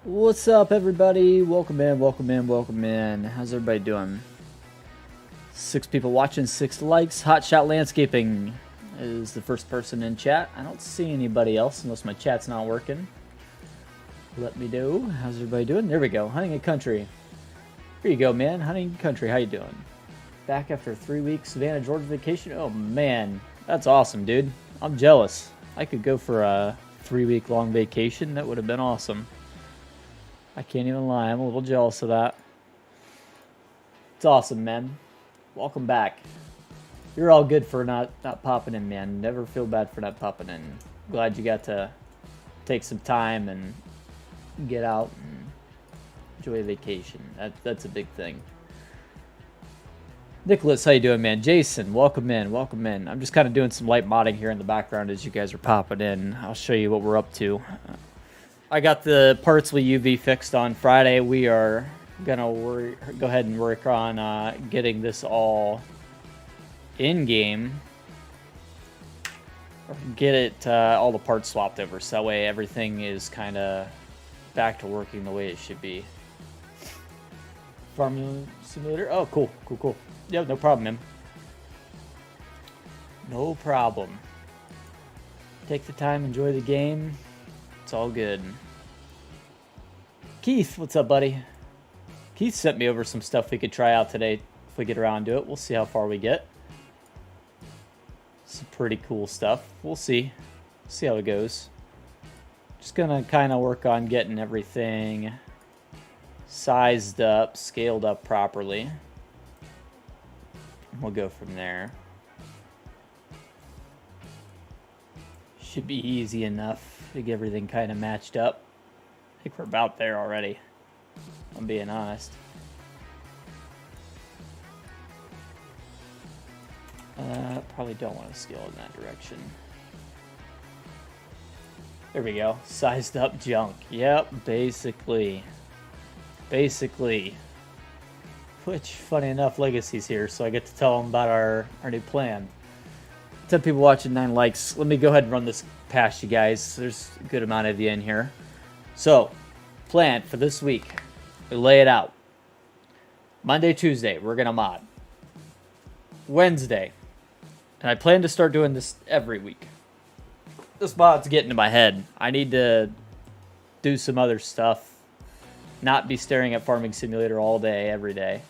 What's up, everybody? Welcome in, welcome in, welcome in. How's everybody doing? 6 people watching, 6 likes. Hotshot Landscaping is the first person in chat. I don't see anybody else unless my chat's not working. Let me know. How's everybody doing? There we go. Hunting and Country. Here you go, man. Hunting and Country. How you doing? Back after a 3-week Savannah, Georgia vacation. Oh, man. That's awesome, dude. I'm jealous. I could go for a 3-week long vacation. That would have been awesome. I can't even lie. I'm a little jealous of that. It's awesome, man. Welcome back. You're all good for not popping in, man. Never feel bad for not popping in. Glad you got to take some time and get out and enjoy a vacation. That's a big thing. Nicholas, how you doing, man? Jason, welcome in, welcome in. I'm just kind of doing some light modding here in the background as you guys are popping in. I'll show you what we're up to. I got the parts with UV fixed on Friday. We are gonna go ahead and work on getting this all in game, or get it all the parts swapped over, so that way everything is kind of back to working the way it should be. Farming simulator. Oh, cool, cool, cool. Yep, no problem, man. No problem. Take the time, enjoy the game. It's all good. Keith, what's up, buddy? Keith sent me over some stuff we could try out today if we get around to it. We'll see how far we get. Some pretty cool stuff. We'll see. See how it goes. Just gonna kind of work on getting everything sized up, scaled up properly. We'll go from there. Should be easy enough to get everything kind of matched up. I think we're about there already, if I'm being honest. Probably don't want to scale in that direction. There we go. Sized up junk. Yep, basically. Which, funny enough, Legacy's here, so I get to tell them about our new plan. 10 people watching, 9 likes. Let me go ahead and run this past you guys. There's a good amount of you in here. So, plan for this week. We lay it out. Monday, Tuesday, we're going to mod. Wednesday. And I plan to start doing this every week. This mod's getting to my head. I need to do some other stuff. Not be staring at Farming Simulator all day, every day.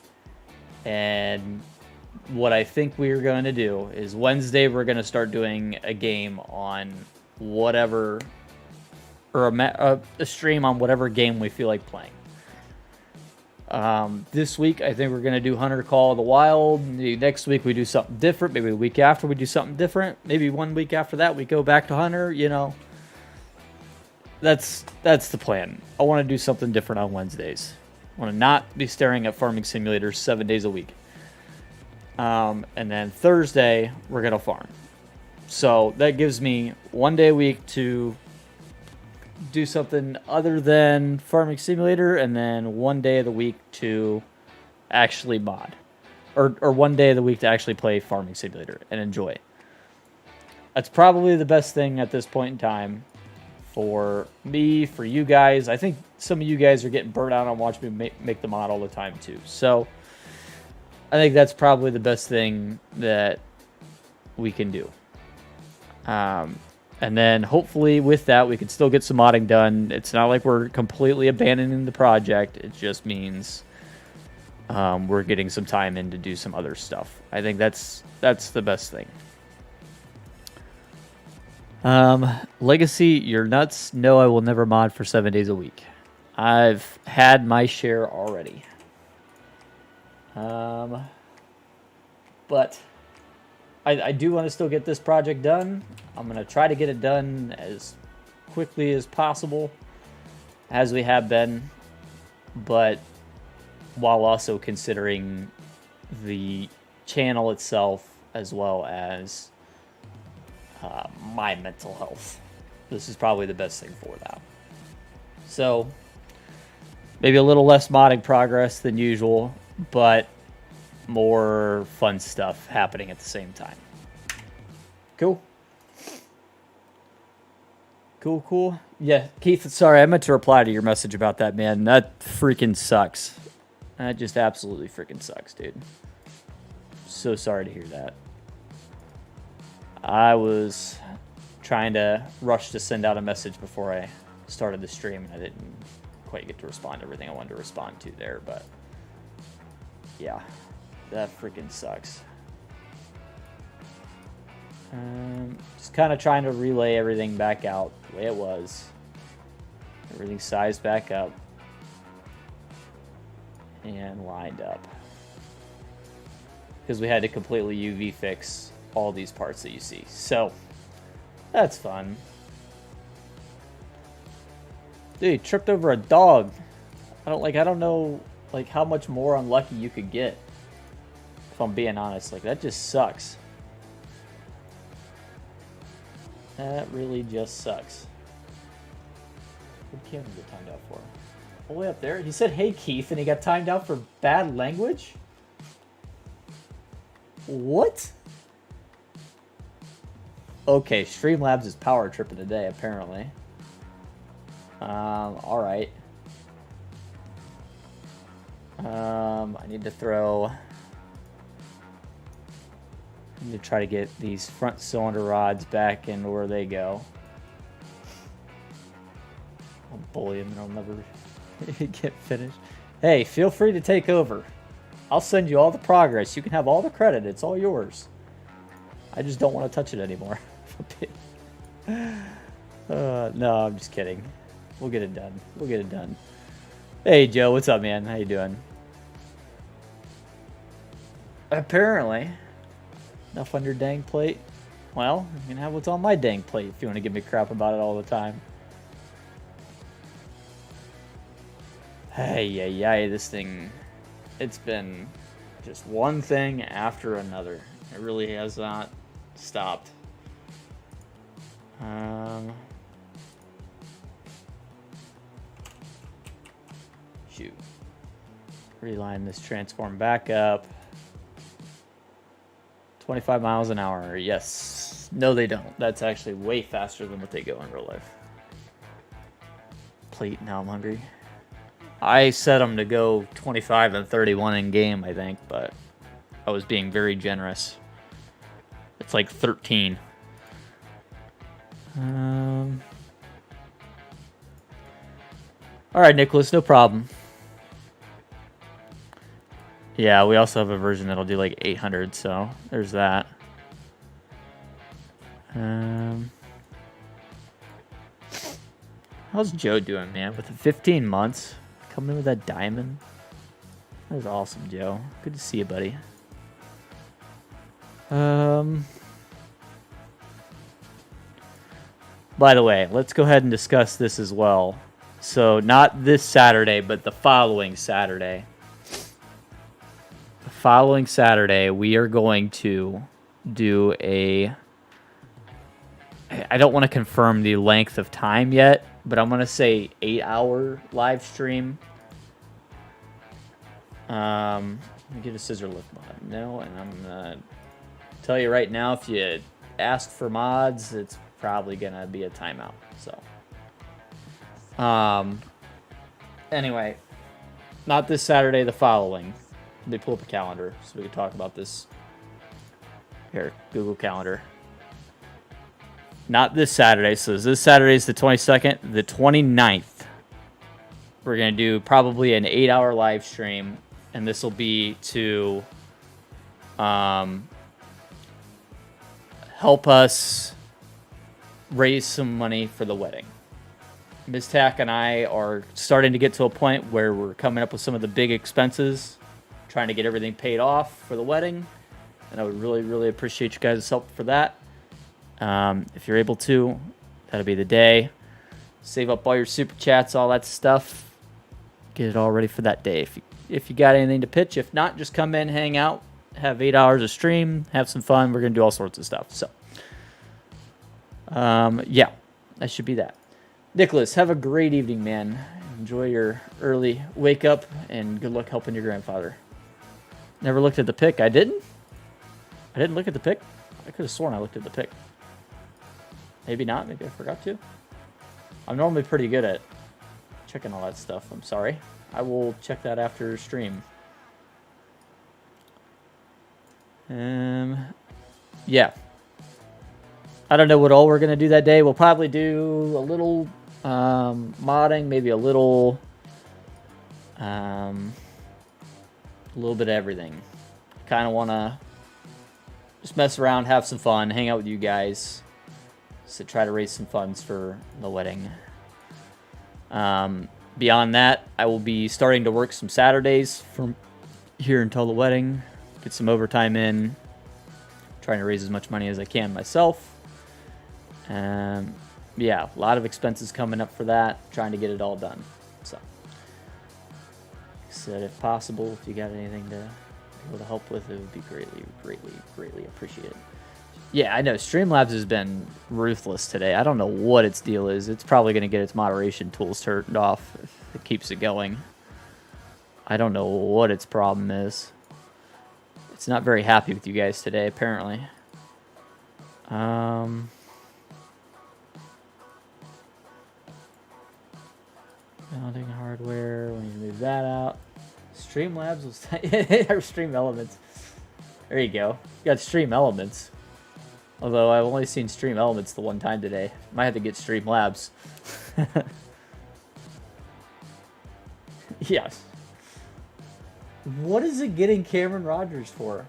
And what I think we're going to do is Wednesday we're going to start doing a game on whatever, or a stream on whatever game we feel like playing. This week I think we're going to do Hunter Call of the Wild. Maybe next week we do something different. Maybe the week after we do something different. Maybe 1 week after that we go back to Hunter. You know, that's the plan. I want to do something different on Wednesdays. I want to not be staring at Farming Simulator 7 days a week. And then Thursday, we're going to farm. So that gives me 1 day a week to do something other than Farming Simulator, and then 1 day of the week to actually mod. Or 1 day of the week to actually play Farming Simulator and enjoy. That's probably the best thing at this point in time for me, for you guys. I think some of you guys are getting burnt out on watching me make the mod all the time too. So I think that's probably the best thing that we can do. And then hopefully with that, we can still get some modding done. It's not like we're completely abandoning the project. It just means we're getting some time in to do some other stuff. I think that's the best thing. Legacy, you're nuts. No, I will never mod for 7 days a week. I've had my share already. But I do want to still get this project done. I'm going to try to get it done as quickly as possible, as we have been, but while also considering the channel itself as well as my mental health. This is probably the best thing for that. So maybe a little less modding progress than usual, but more fun stuff happening at the same time. Cool. Cool. Yeah, Keith, sorry, I meant to reply to your message about that, man. That freaking sucks. That just absolutely freaking sucks, dude. So sorry to hear that. I was trying to rush to send out a message before I started the stream, and I didn't quite get to respond to everything I wanted to respond to there, but yeah, that freaking sucks. Just kind of trying to relay everything back out the way it was. Everything sized back up and lined up. Because we had to completely UV fix all these parts that you see. So, that's fun. Dude, he tripped over a dog. I don't know like how much more unlucky you could get. If I'm being honest, like that just sucks. That really just sucks. What camera get timed out for? All the way up there? He said, "Hey Keith," and he got timed out for bad language? What? Okay, Streamlabs is power tripping today, apparently. Alright. I need to try to get these front cylinder rods back into where they go. I'll bully him and I'll never get finished. Hey, feel free to take over. I'll send you all the progress. You can have all the credit. It's all yours. I just don't want to touch it anymore. No, I'm just kidding. We'll get it done. We'll get it done. Hey, Joe. What's up, man? How you doing? Apparently. Enough on your dang plate? Well, you can have what's on my dang plate if you want to give me crap about it all the time. Hey, this thing, it's been just one thing after another. It really has not stopped. Shoot. Reline this transform back up. 25 miles an hour. Yes. No, they don't. That's actually way faster than what they go in real life. Plate. Now I'm hungry. I set them to go 25 and 31 in game, I think, but I was being very generous. It's like 13. All right, Nicholas, no problem. Yeah, we also have a version that'll do like 800, so there's that. How's Joe doing, man? With the 15 months, coming in with that diamond. That was awesome, Joe. Good to see you, buddy. By the way, let's go ahead and discuss this as well. So, not this Saturday, but the following Saturday. The following Saturday, we are going to do a... I don't want to confirm the length of time yet, but I'm going to say 8-hour live stream. Let me get a scissor lift mod. No, and I'm going to tell you right now, if you asked for mods, it's probably going to be a timeout. So, anyway, not this Saturday, the following. Let me pull up a calendar so we can talk about this. Here, Google Calendar. Not this Saturday. So this Saturday is the 22nd. The 29th, we're going to do probably an 8-hour live stream. And this will be to help us raise some money for the wedding. Ms. Tack and I are starting to get to a point where we're coming up with some of the big expenses, trying to get everything paid off for the wedding. And I would really, really appreciate you guys' help for that. If you're able to, that'll be the day. Save up all your super chats, all that stuff. Get it all ready for that day. If you got anything to pitch, if not, just come in, hang out, have 8 hours of stream, have some fun. We're gonna do all sorts of stuff. So, yeah, that should be that. Nicholas, have a great evening, man. Enjoy your early wake up, and good luck helping your grandfather. Never looked at the pic. I didn't look at the pic. I could have sworn I looked at the pic. Maybe not. Maybe I forgot to. I'm normally pretty good at checking all that stuff. I'm sorry. I will check that after stream. Yeah. I don't know what all we're going to do that day. We'll probably do a little modding, maybe a little bit of everything. Kind of want to just mess around, have some fun, hang out with you guys. So try to raise some funds for the wedding. Beyond that, I will be starting to work some Saturdays from here until the wedding. Get some overtime in. Trying to raise as much money as I can myself. Yeah, a lot of expenses coming up for that. Trying to get it all done. So, like I said, if possible, if you got anything to be able to help with, it would be greatly appreciated. Yeah, I know. Streamlabs has been ruthless today. I don't know what its deal is. It's probably going to get its moderation tools turned off if it keeps it going. I don't know what its problem is. It's not very happy with you guys today, apparently. Mounting hardware. We need to move that out. Streamlabs will Stream Elements. There you go. You got Stream Elements. Although I've only seen Stream Elements the one time today. Might have to get Streamlabs. Yes. What is it getting Cameron Rogers for?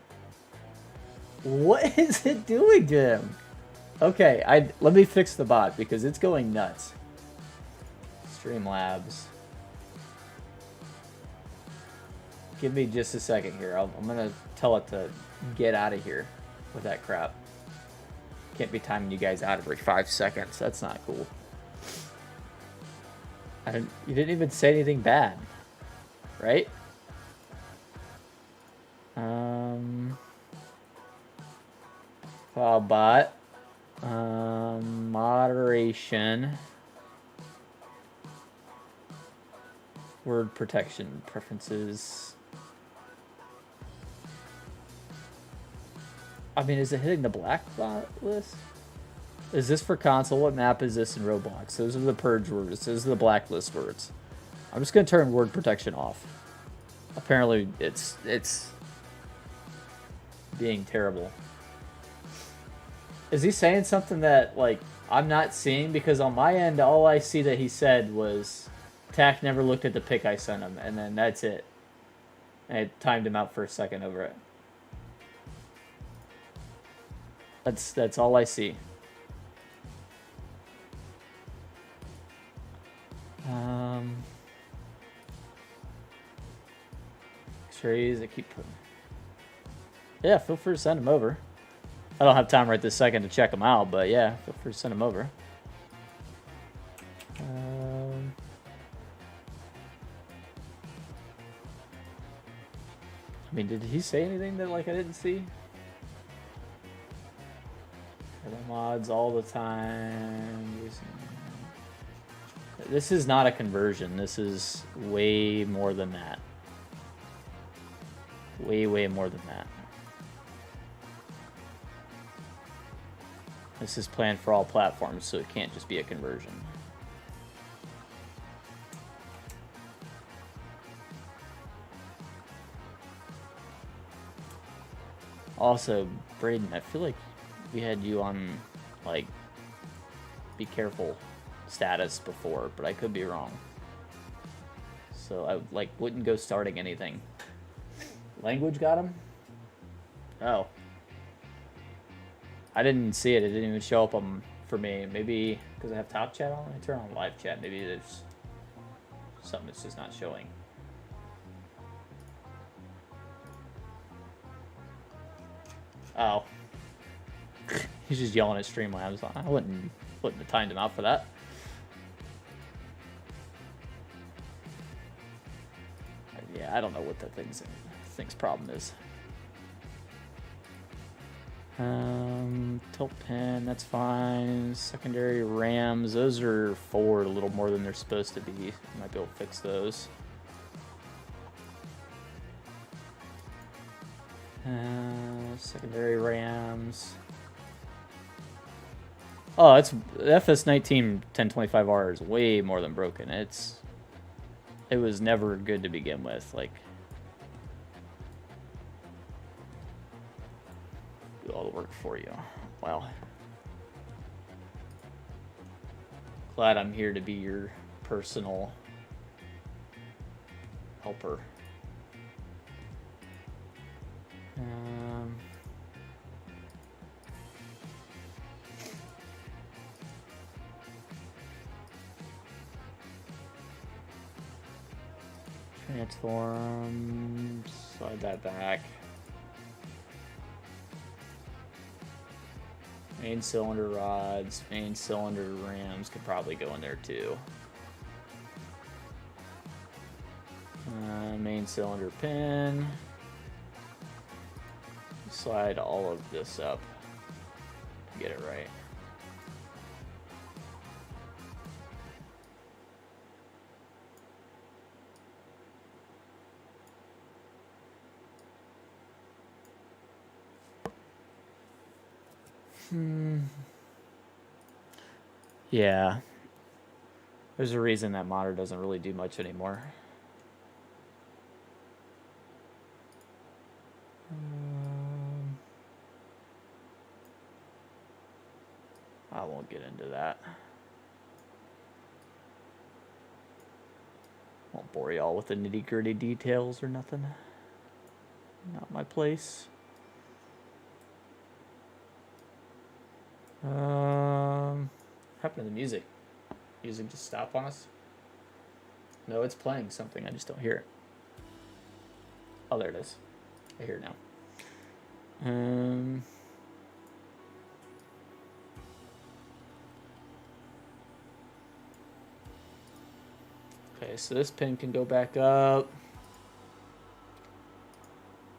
What is it doing to him? Okay, let me fix the bot because it's going nuts. Streamlabs. Give me just a second here. I'm gonna tell it to get out of here with that crap. Can't be timing you guys out every 5 seconds. That's not cool. You didn't even say anything bad, right? File bot. Moderation. Word protection preferences. I mean, is it hitting the black list? Is this for console? What map is this in Roblox? Those are the purge words. Those are the blacklist words. I'm just going to turn word protection off. Apparently, it's being terrible. Is he saying something that, like, I'm not seeing? Because on my end, all I see that he said was, Tack never looked at the pic I sent him, and then that's it. And I timed him out for a second over it. That's all I see. X-rays, I keep putting. Yeah, feel free to send them over. I don't have time right this second to check them out, but yeah, feel free to send them over. I mean, did he say anything that, like, I didn't see? Mods all the time. This is not a conversion. This is way more than that. Way more than that. This is planned for all platforms, so it can't just be a conversion. Also, Braden, I feel like we had you on, like, be careful status before, but I could be wrong. So I, like, wouldn't go starting anything. Language got him? Oh. I didn't see it. It didn't even show up for me. Maybe because I have top chat on. I turn on live chat. Maybe there's something that's just not showing. Oh. He's just yelling at Streamlabs. I wouldn't have timed him out for that. Yeah, I don't know what that thing's problem is. Tilt pin, that's fine. Secondary RAMs, those are forward a little more than they're supposed to be. Might be able to fix those. Secondary RAMs. Oh, it's the FS19 1025R is way more than broken. It was never good to begin with. Like, do all the work for you. Well, glad I'm here to be your personal helper. Transform, slide that back. Main cylinder rods, main cylinder rams could probably go in there too. Main cylinder pin. Slide all of this up to get it right. Yeah. There's a reason that monitor doesn't really do much anymore. I won't get into that. Won't bore y'all with the nitty-gritty details or nothing. Not my place. What happened to the music? Music just stop on us? No, it's playing something. I just don't hear it. Oh, there it is. I hear it now. Okay, so this pin can go back up.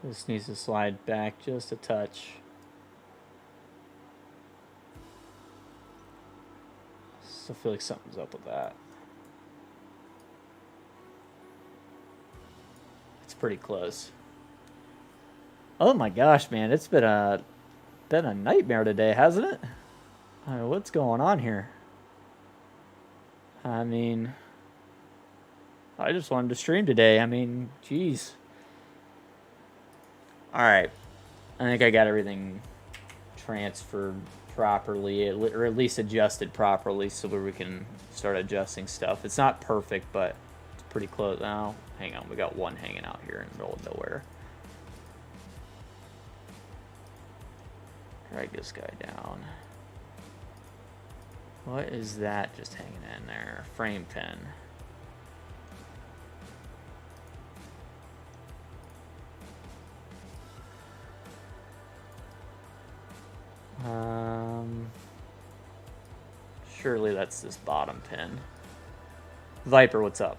This needs to slide back just a touch. I feel like something's up with that. It's pretty close. Oh my gosh, man, it's been a nightmare today, hasn't it? I mean, what's going on here? I mean, I just wanted to stream today. I mean, geez. All right, I think I got everything transferred properly, or at least adjusted properly, so where we can start adjusting stuff. It's not perfect, but it's pretty close. Now, hang on, we got one hanging out here in the middle of nowhere. Drag this guy down. What is that just hanging in there? Frame pin. Surely that's this bottom pin. Viper, what's up?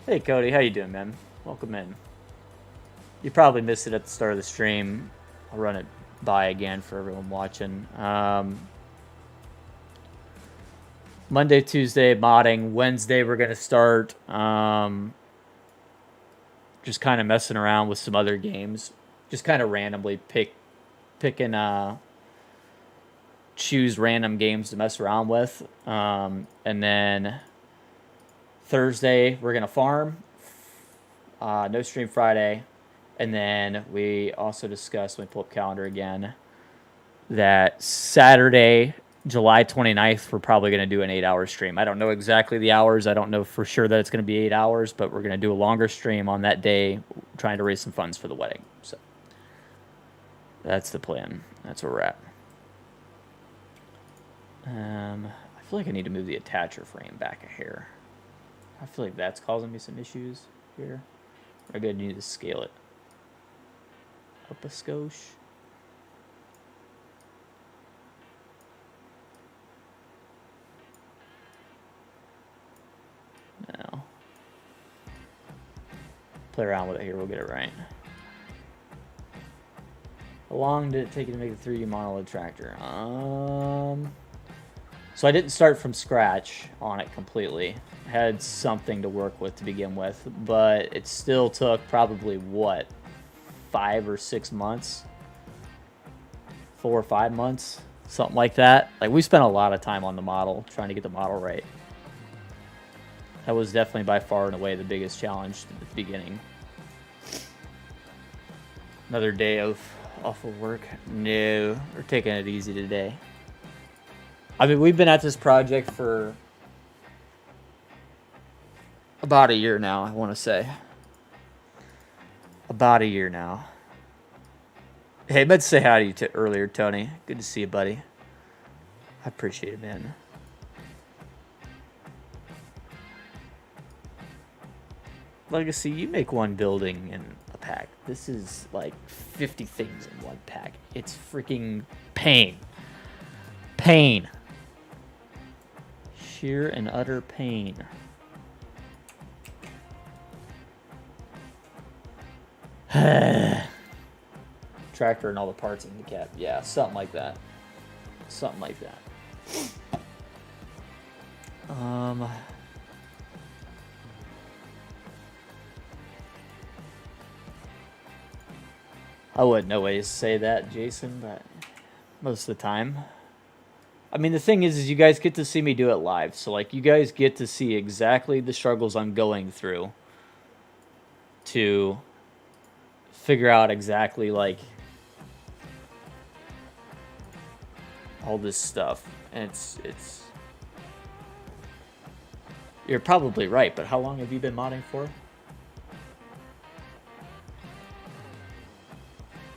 Hey Cody, how you doing, man? Welcome in. You probably missed it at the start of the stream. I'll run it by again for everyone watching. Monday, Tuesday, modding. Wednesday, we're going to start just kind of messing around with some other games. Just kind of randomly choose random games to mess around with. And then Thursday, we're going to farm. No stream Friday. And then we also discussed, when we pull up calendar again, that Saturday, July 29th, we're probably going to do an 8-hour stream. I don't know exactly the hours. I don't know for sure that it's going to be 8 hours, but we're going to do a longer stream on that day, trying to raise some funds for the wedding. So that's the plan. That's where we're at. I feel like I need to move the attacher frame back a hair. I feel like that's causing me some issues here. Maybe I need to scale it up a skosh. No. Play around with it here, we'll get it right. How long did it take you to make the 3D monolith tractor? So I didn't start from scratch on it completely. I had something to work with to begin with, but it still took probably, what, 5 or 6 months? 4 or 5 months? Something like that. Like, we spent a lot of time on the model, trying to get the model right. That was definitely by far and away the biggest challenge at the beginning. Another day of awful work? No, we're taking it easy today. I mean, we've been at this project for about a year now, I want to say. About a year now. Hey, I meant to say hi to you earlier, Tony. Good to see you, buddy. I appreciate it, man. Legacy, you make one building in a pack. This is like 50 things in one pack. It's freaking pain. Pain. Sheer and utter pain. Tractor and all the parts in the cab. Yeah, something like that. Something like that. I wouldn't always say that, Jason, but most of the time. I mean, the thing is you guys get to see me do it live. So, like, you guys get to see exactly the struggles I'm going through to figure out exactly, like, all this stuff. And it's... You're probably right, but how long have you been modding for?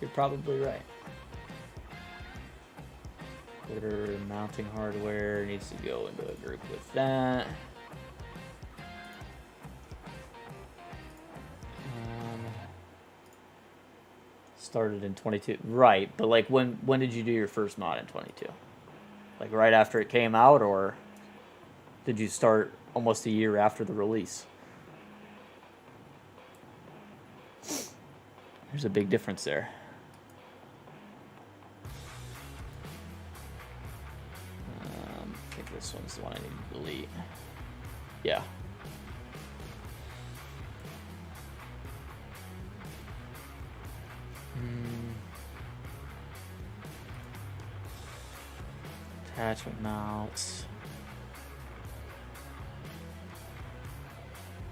You're probably right. Order mounting hardware needs to go into a group with that. Started in 22, right? But like, when did you do your first mod in 22? Like right after it came out, or did you start almost a year after the release? There's a big difference there. I think this one's the one I need to delete. Yeah. Attachment mounts.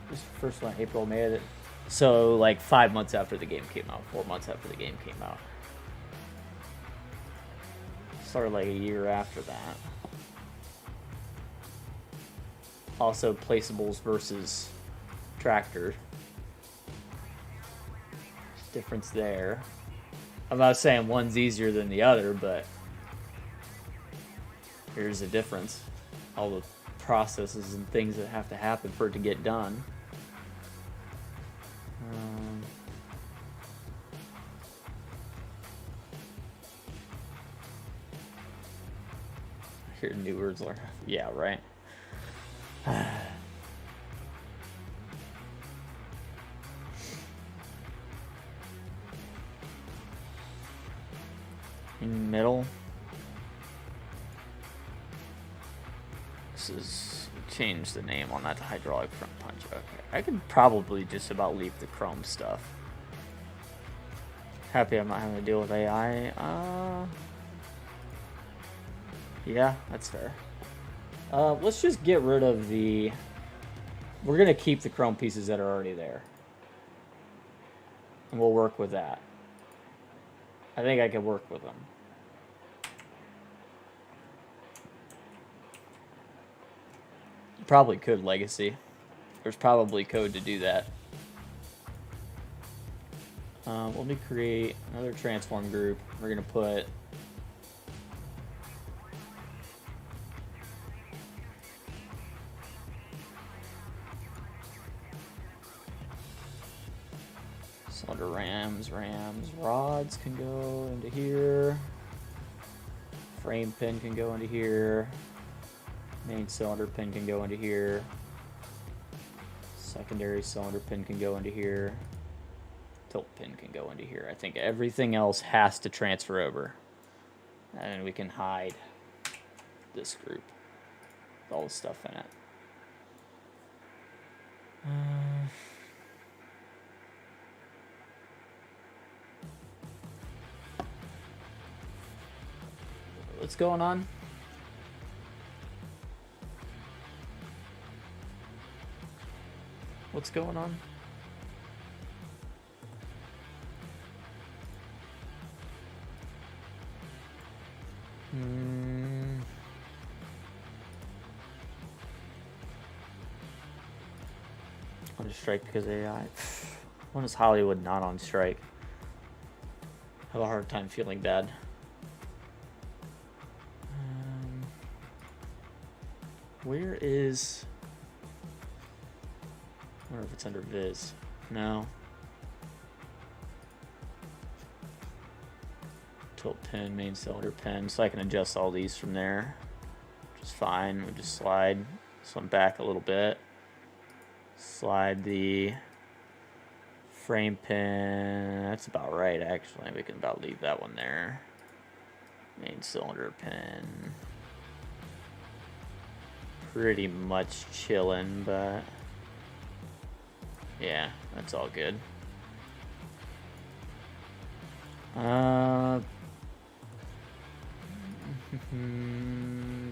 This first one, April, May. So like 5 months after the game came out, 4 months after the game came out. Started like a year after that. Also, placeables versus tractor. Difference there. I'm not saying one's easier than the other, but here's the difference. All the processes and things that have to happen for it to get done. Hear new words like, yeah, right. In the middle. This is change the name on that to hydraulic front punch. Okay, I could probably just about leave the chrome stuff. Happy I'm not having to deal with AI. Yeah, that's fair. Let's just get rid of the... We're going to keep the chrome pieces that are already there. And we'll work with that. I think I can work with them. You probably could legacy. There's probably code to do that. Let me create another transform group. We're going to put... cylinder rams, rods can go into here. Frame pin can go into here. Main cylinder pin can go into here. Secondary cylinder pin can go into here. Tilt pin can go into here. I think everything else has to transfer over. And we can hide this group. all the stuff in it. What's going on? What's going on? On strike because AI. When is Hollywood not on strike? I have a hard time feeling bad. Where is... I wonder if it's under Viz. No. Tilt pin, main cylinder pin. So I can adjust all these from there. Which is fine. We just slide this one back a little bit. Slide the frame pin. That's about right, actually. We can about leave that one there. Main cylinder pin. Pretty much chilling, but yeah, that's all good.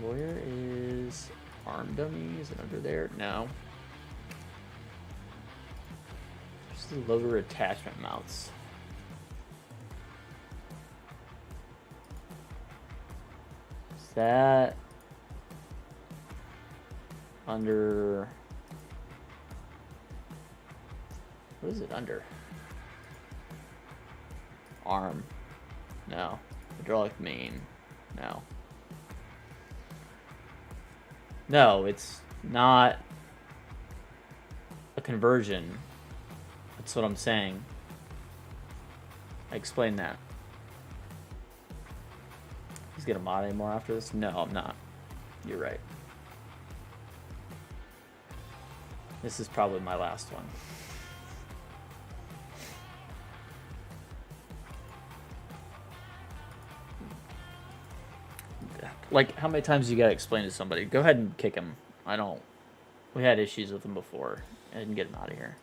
Where is arm dummy? Is it under there? No. Just the loader attachment mounts. Is that under? What is it under? Arm. No. Hydraulic main. No. No, it's not a conversion. That's what I'm saying. I explained that. He's gonna mod anymore after this? No, I'm not. You're right. This is probably my last one. Like, how many times you gotta explain to somebody? Go ahead and kick him. I don't. We had issues with him before. I didn't get him out of here.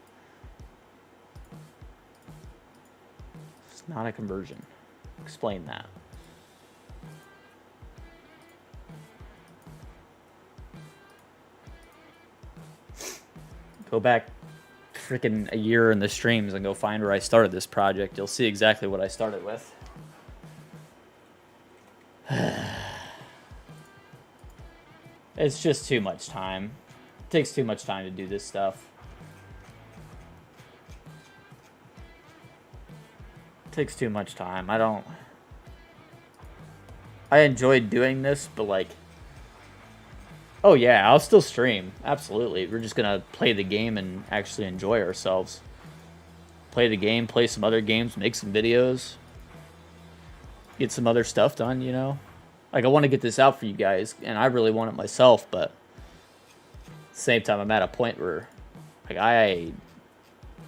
It's not a conversion. Explain that. Go back freaking a year in the streams and go find where I started this project. You'll see exactly what I started with. It's just too much time. It takes too much time to do this stuff. It takes too much time. I enjoyed doing this, but like... Oh yeah, I'll still stream. Absolutely. We're just gonna play the game and actually enjoy ourselves. Play the game, play some other games, make some videos. Get some other stuff done, you know? Like, I want to get this out for you guys, and I really want it myself, but at the same time, I'm at a point where, like,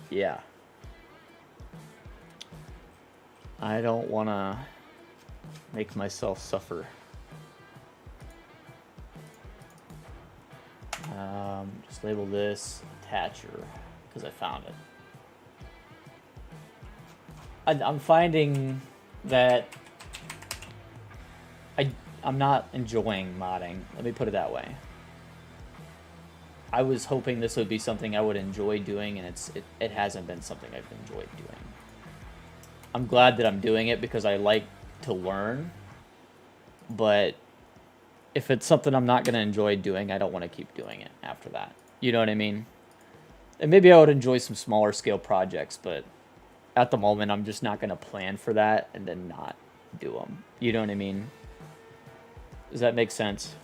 yeah. I don't want to make myself suffer. Just label this attacher, because I found it. I'm finding that I'm not enjoying modding. Let me put it that way. I was hoping this would be something I would enjoy doing, and it hasn't been something I've enjoyed doing. I'm glad that I'm doing it because I like to learn, but if it's something I'm not going to enjoy doing, I don't want to keep doing it after that. You know what I mean? And maybe I would enjoy some smaller scale projects, but at the moment, I'm just not going to plan for that and then not do them. You know what I mean? Does that make sense?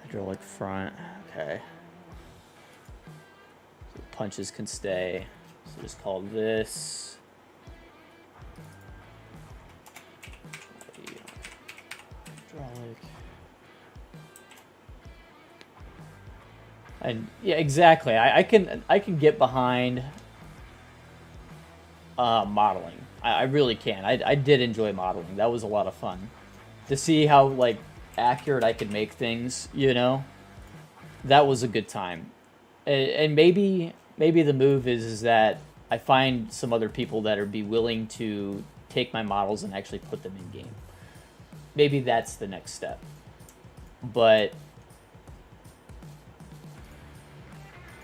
Hydraulic front. Okay. So punches can stay. So just call this. Hydraulic. And yeah, exactly. I can get behind modeling. I really can. I did enjoy modeling. That was a lot of fun. To see how, like, accurate I could make things, you know? That was a good time. And maybe the move is that I find some other people that would be willing to take my models and actually put them in game. Maybe that's the next step. But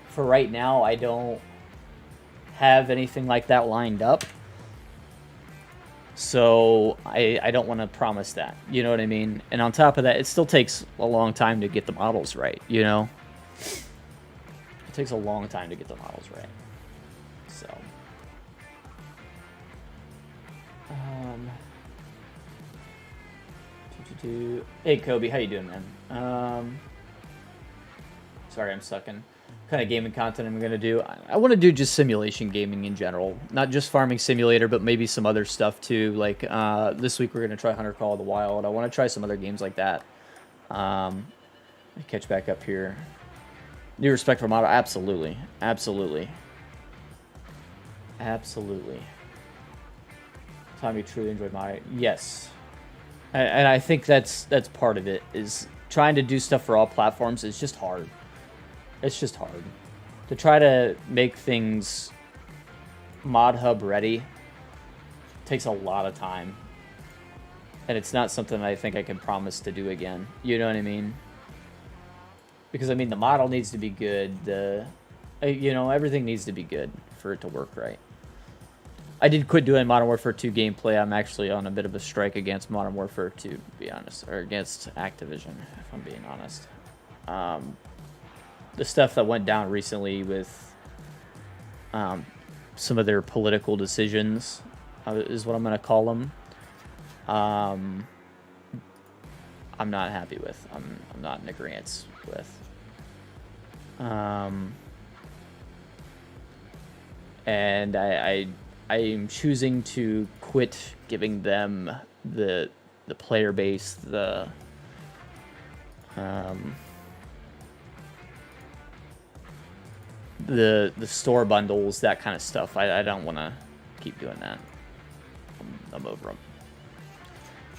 for right now, I don't have anything like that lined up. So I don't want to promise that. You know what I mean? And on top of that, it still takes a long time to get the models right, you know? It takes a long time to get the models right. So hey Kobe, how you doing, man? Sorry, I'm sucking. What kind of gaming content I'm gonna do? I want to do just simulation gaming in general, not just Farming Simulator, but maybe some other stuff too. Like this week we're gonna try Hunter Call of the Wild. I want to try some other games like that. Let me catch back up here. New respect for model, absolutely, absolutely, absolutely. Time you truly enjoyed my yes, and I think that's part of it. Is trying to do stuff for all platforms is just hard. It's just hard to try to make things mod hub ready. Takes a lot of time, and it's not something I think I can promise to do again. You know what I mean? Because I mean, the model needs to be good. You know, everything needs to be good for it to work right. I did quit doing Modern Warfare 2 gameplay. I'm actually on a bit of a strike against Modern Warfare 2, to be honest, or against Activision, if I'm being honest. The stuff that went down recently with some of their political decisions is what I'm going to call them. I'm not happy with. I'm not in agreement with. And I am choosing to quit giving them the player base, the store bundles, that kind of stuff. I don't want to keep doing that. I'm over them.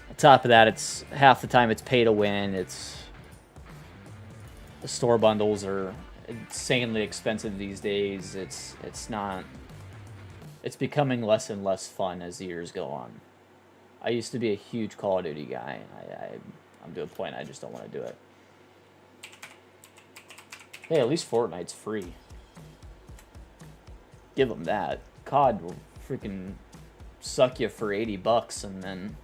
On top of that, it's half the time it's pay to win. It's the store bundles are insanely expensive these days. It's not. It's becoming less and less fun as the years go on. I used to be a huge Call of Duty guy. I'm to a point I just don't want to do it. Hey, at least Fortnite's free. Give them that. COD will freaking suck you for $80 and then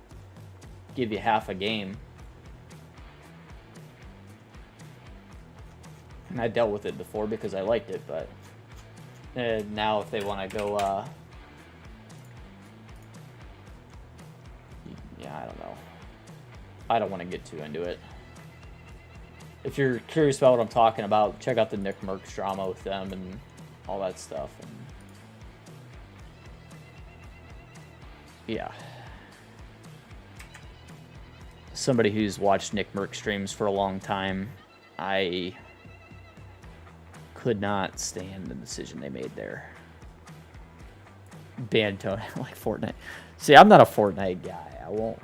give you half a game. And I dealt with it before because I liked it, but now if they want to go, yeah, I don't know. I don't want to get too into it. If you're curious about what I'm talking about, check out the Nick Merckx drama with them and all that stuff. And yeah. Somebody who's watched Nick Merckx streams for a long time, I could not stand the decision they made there. Ban Tony like Fortnite. See, I'm not a Fortnite guy. I won't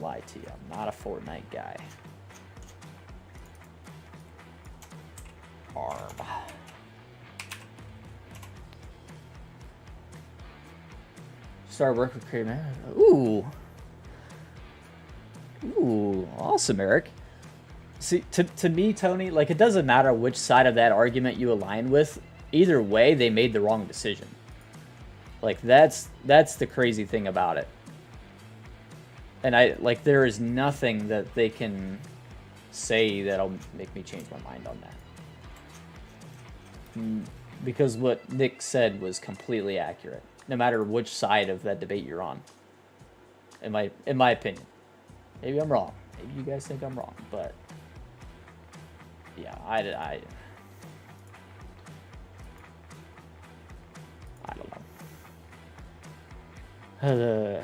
lie to you. I'm not a Fortnite guy. Arm. Start work with Creative Man. Ooh, awesome, Eric. See, to me, Tony, like, it doesn't matter which side of that argument you align with. Either way, they made the wrong decision. Like, that's the crazy thing about it. And there is nothing that they can say that'll make me change my mind on that. Because what Nick said was completely accurate, no matter which side of that debate you're on. In my opinion. Maybe I'm wrong. Maybe you guys think I'm wrong, but yeah, I don't know.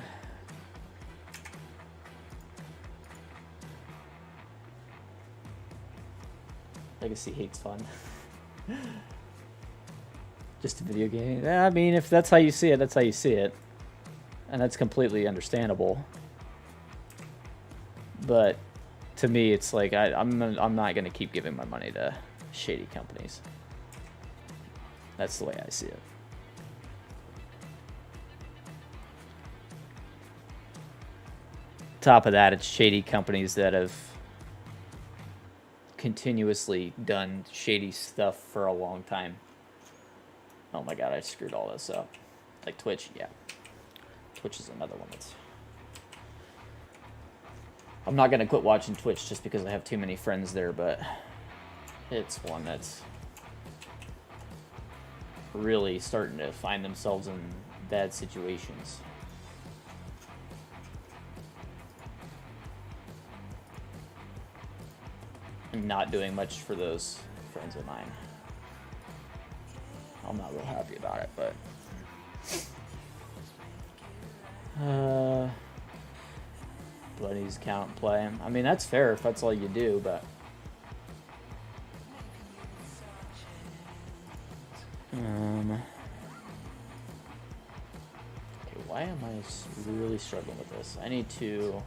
Legacy hates fun. Just a video game. I mean, if that's how you see it, that's how you see it. And that's completely understandable. But to me, it's like I'm not going to keep giving my money to shady companies. That's the way I see it. Top of that, it's shady companies that have continuously done shady stuff for a long time. Oh my god, I screwed all this up. Like Twitch, yeah. Twitch is another one that's... I'm not going to quit watching Twitch just because I have too many friends there, but it's one that's really starting to find themselves in bad situations. And not doing much for those friends of mine. I'm not real happy about it, but... Buddies count and play. I mean, that's fair if that's all you do, but... Okay, why am I really struggling with this? I need to...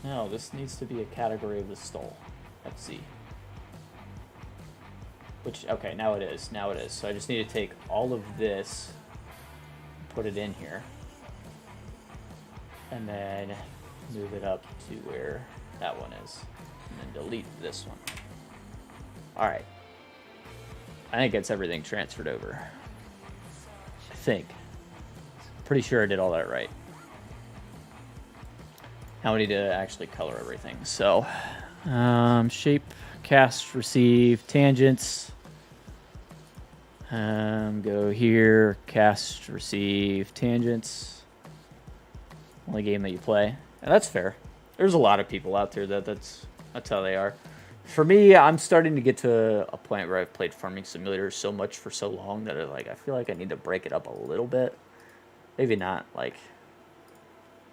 No, this needs to be a category of the stall. FC. Which, okay, now it is. Now it is. So I just need to take all of this, put it in here, and then move it up to where that one is, and then delete this one. Alright. I think it's everything transferred over. I think. Pretty sure I did all that right. Now we need to actually color everything. So, shape, cast, receive, tangents. Go here, cast, receive, tangents. Only game that you play. And that's fair. There's a lot of people out there that's how they are. For me, I'm starting to get to a point where I've played Farming Simulator so much for so long that I feel like I need to break it up a little bit. Maybe not like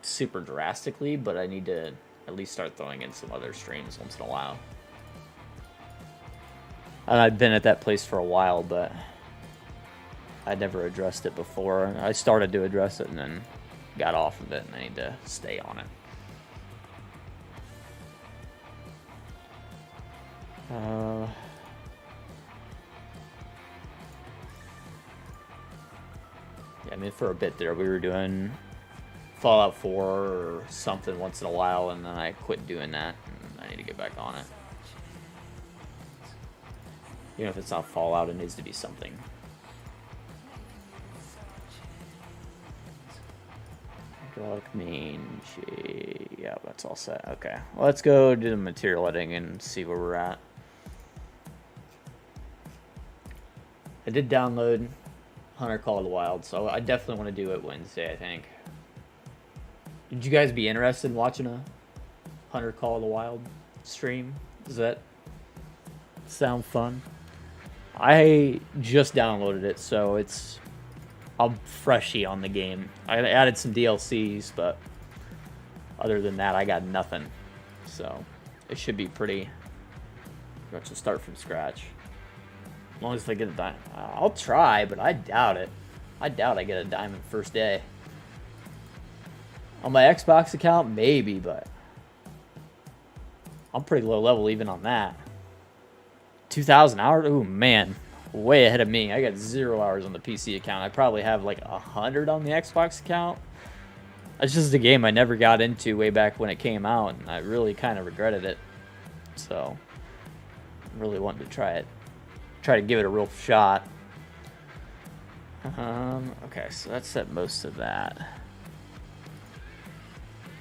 super drastically, but I need to at least start throwing in some other streams once in a while. And I've been at that place for a while, but I never addressed it before. I started to address it and then got off of it, and I need to stay on it. Yeah, I mean, for a bit there, we were doing Fallout 4 or something once in a while, and then I quit doing that, and I need to get back on it. Even if it's not Fallout, it needs to be something. Hydraulic main, yeah, that's all set. Okay, well, let's go do the material editing and see where we're at. I did download Hunter Call of the Wild, so I definitely want to do it Wednesday, I think. Would you guys be interested in watching a Hunter Call of the Wild stream? Does that sound fun? I just downloaded it, so I'm freshy on the game. I added some DLCs, but other than that, I got nothing. So it should be pretty much a start from scratch. As long as I get a diamond. I'll try, but I doubt it. I doubt I get a diamond first day. On my Xbox account, maybe, but I'm pretty low level even on that. 2,000 hours? Ooh, man. Way ahead of me. I got 0 hours on the PC account. I probably have like 100 on the Xbox account. It's just a game I never got into way back when it came out, and I really kind of regretted it. So, I really wanted to try it. Try to give it a real shot. Okay, so that's at most of that.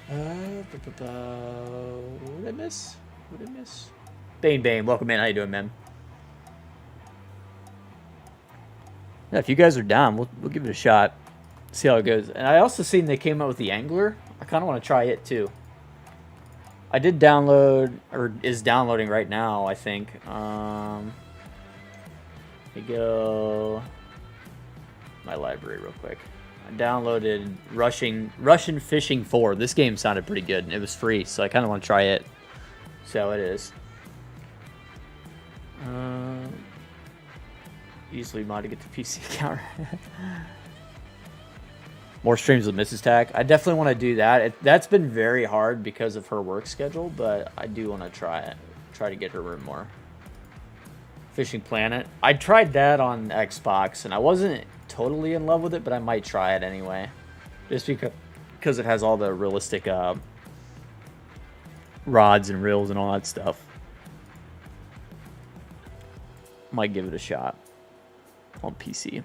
What did I miss? What did I miss? Bane, welcome in. How you doing, man? Yeah, if you guys are down, we'll give it a shot. See how it goes. And I also seen they came out with the Angler. I kind of want to try it too. I did download, or is downloading right now, I think. Let me go my library real quick. I downloaded Russian Fishing 4. This game sounded pretty good, and it was free, so I kind of want to try it. See how it is. Easily mod to get the PC account. More streams with Mrs. Tack. I definitely want to do that. That's been very hard because of her work schedule, but I do want to try it. Try to get her room more. Fishing Planet. I tried that on Xbox, and I wasn't totally in love with it, but I might try it anyway. Just because it has all the realistic rods and reels and all that stuff. Might give it a shot on PC.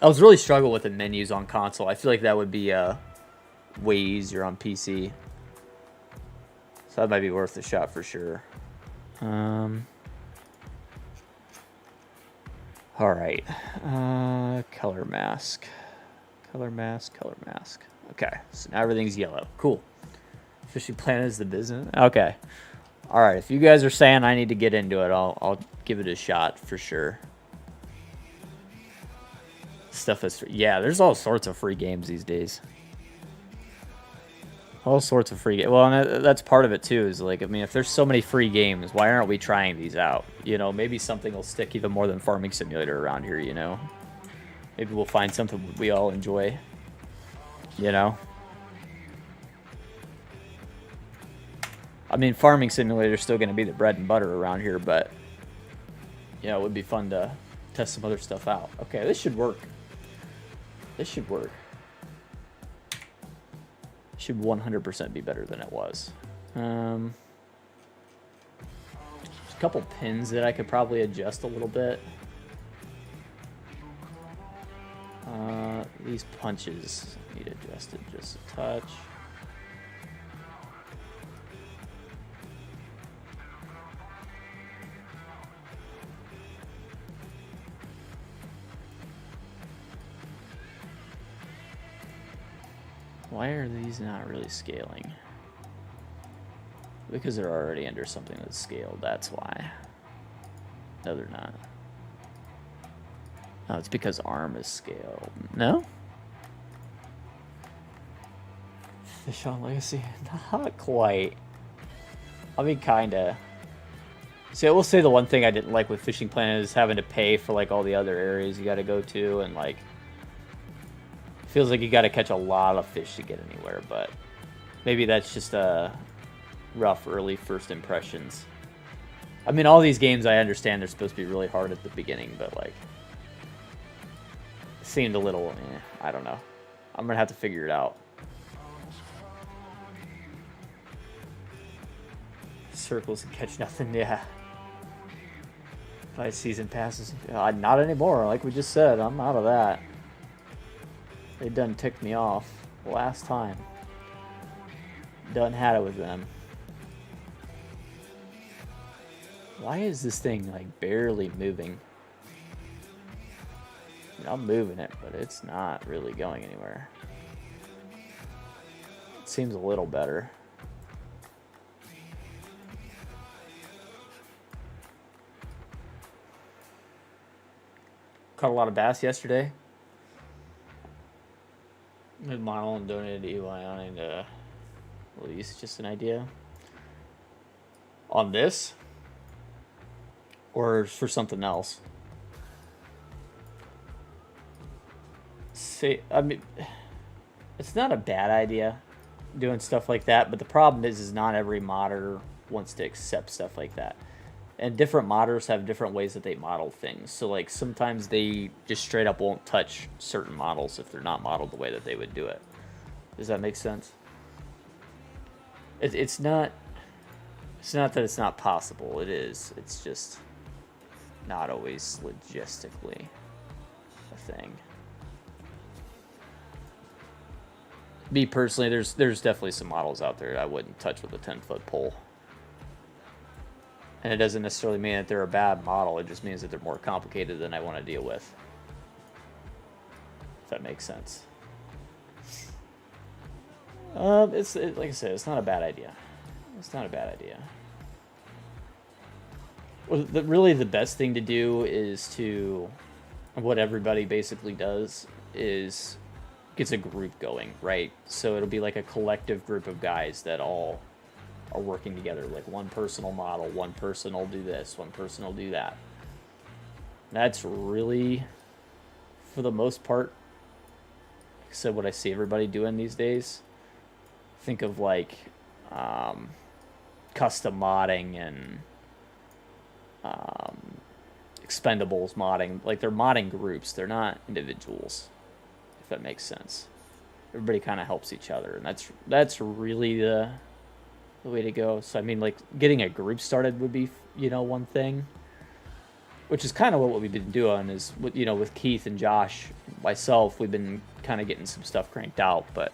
I was really struggling with the menus on console. I feel like that would be way easier on PC. So that might be worth a shot for sure. All right. Color mask. Color mask, color mask. Okay, so now everything's yellow. Cool. Fishing Planet is the business. Okay. All right, if you guys are saying I need to get into it, I'll give it a shot for sure. Stuff is free. Yeah, there's all sorts of free games these days. All sorts of free games. Well, and that's part of it too. Is like, I mean, if there's so many free games, why aren't we trying these out? You know, maybe something will stick even more than Farming Simulator around here. You know, maybe we'll find something we all enjoy. You know, I mean, Farming Simulator is still going to be the bread and butter around here, but yeah, it would be fun to test some other stuff out. Okay, this should work. This should work. Should 100% be better than it was. There's a couple pins that I could probably adjust a little bit. These punches need adjusted just a touch. Why are these not really scaling? Because they're already under something that's scaled, that's why. No, they're not. No, it's because ARM is scaled. No? Fish on Legacy? Not quite. I mean, kinda. See, I will say the one thing I didn't like with Fishing Planet is having to pay for like all the other areas you gotta go to, and like feels like you got to catch a lot of fish to get anywhere, but maybe that's just rough early first impressions. I mean, all these games, I understand they're supposed to be really hard at the beginning, but like, it seemed a little, I don't know. I'm gonna have to figure it out. Circles and catch nothing, yeah. 5 season passes, not anymore. Like we just said, I'm out of that. They done ticked me off last time. Done had it with them. Why is this thing like barely moving? I mean, I'm moving it, but it's not really going anywhere. It seems a little better. Caught a lot of bass yesterday. Mid model and donated to EY on to release. Just an idea on this, or for something else. See, I mean, it's not a bad idea doing stuff like that, but the problem is not every modder wants to accept stuff like that. And different modders have different ways that they model things. So like sometimes they just straight up won't touch certain models if they're not modeled the way that they would do it. Does that make sense? It's not that it's not possible. It is. It's just not always logistically a thing. Me personally, there's definitely some models out there I wouldn't touch with a 10-foot pole. And it doesn't necessarily mean that they're a bad model. It just means that they're more complicated than I want to deal with. If that makes sense. Like I said, it's not a bad idea. It's not a bad idea. Well, really the best thing to do is to, what everybody basically does is gets a group going, right? So it'll be like a collective group of guys that all are working together. Like one person will model, one person will do this, one person will do that. That's really, for the most part, like I said, what I see everybody doing these days. Think of like custom modding and expendables modding. Like they're modding groups, they're not individuals, if that makes sense. Everybody kind of helps each other, and that's really the way to go. So I mean, like getting a group started would be, you know, one thing, which is kind of what we've been doing is, you know, with Keith and Josh, myself, we've been kind of getting some stuff cranked out, but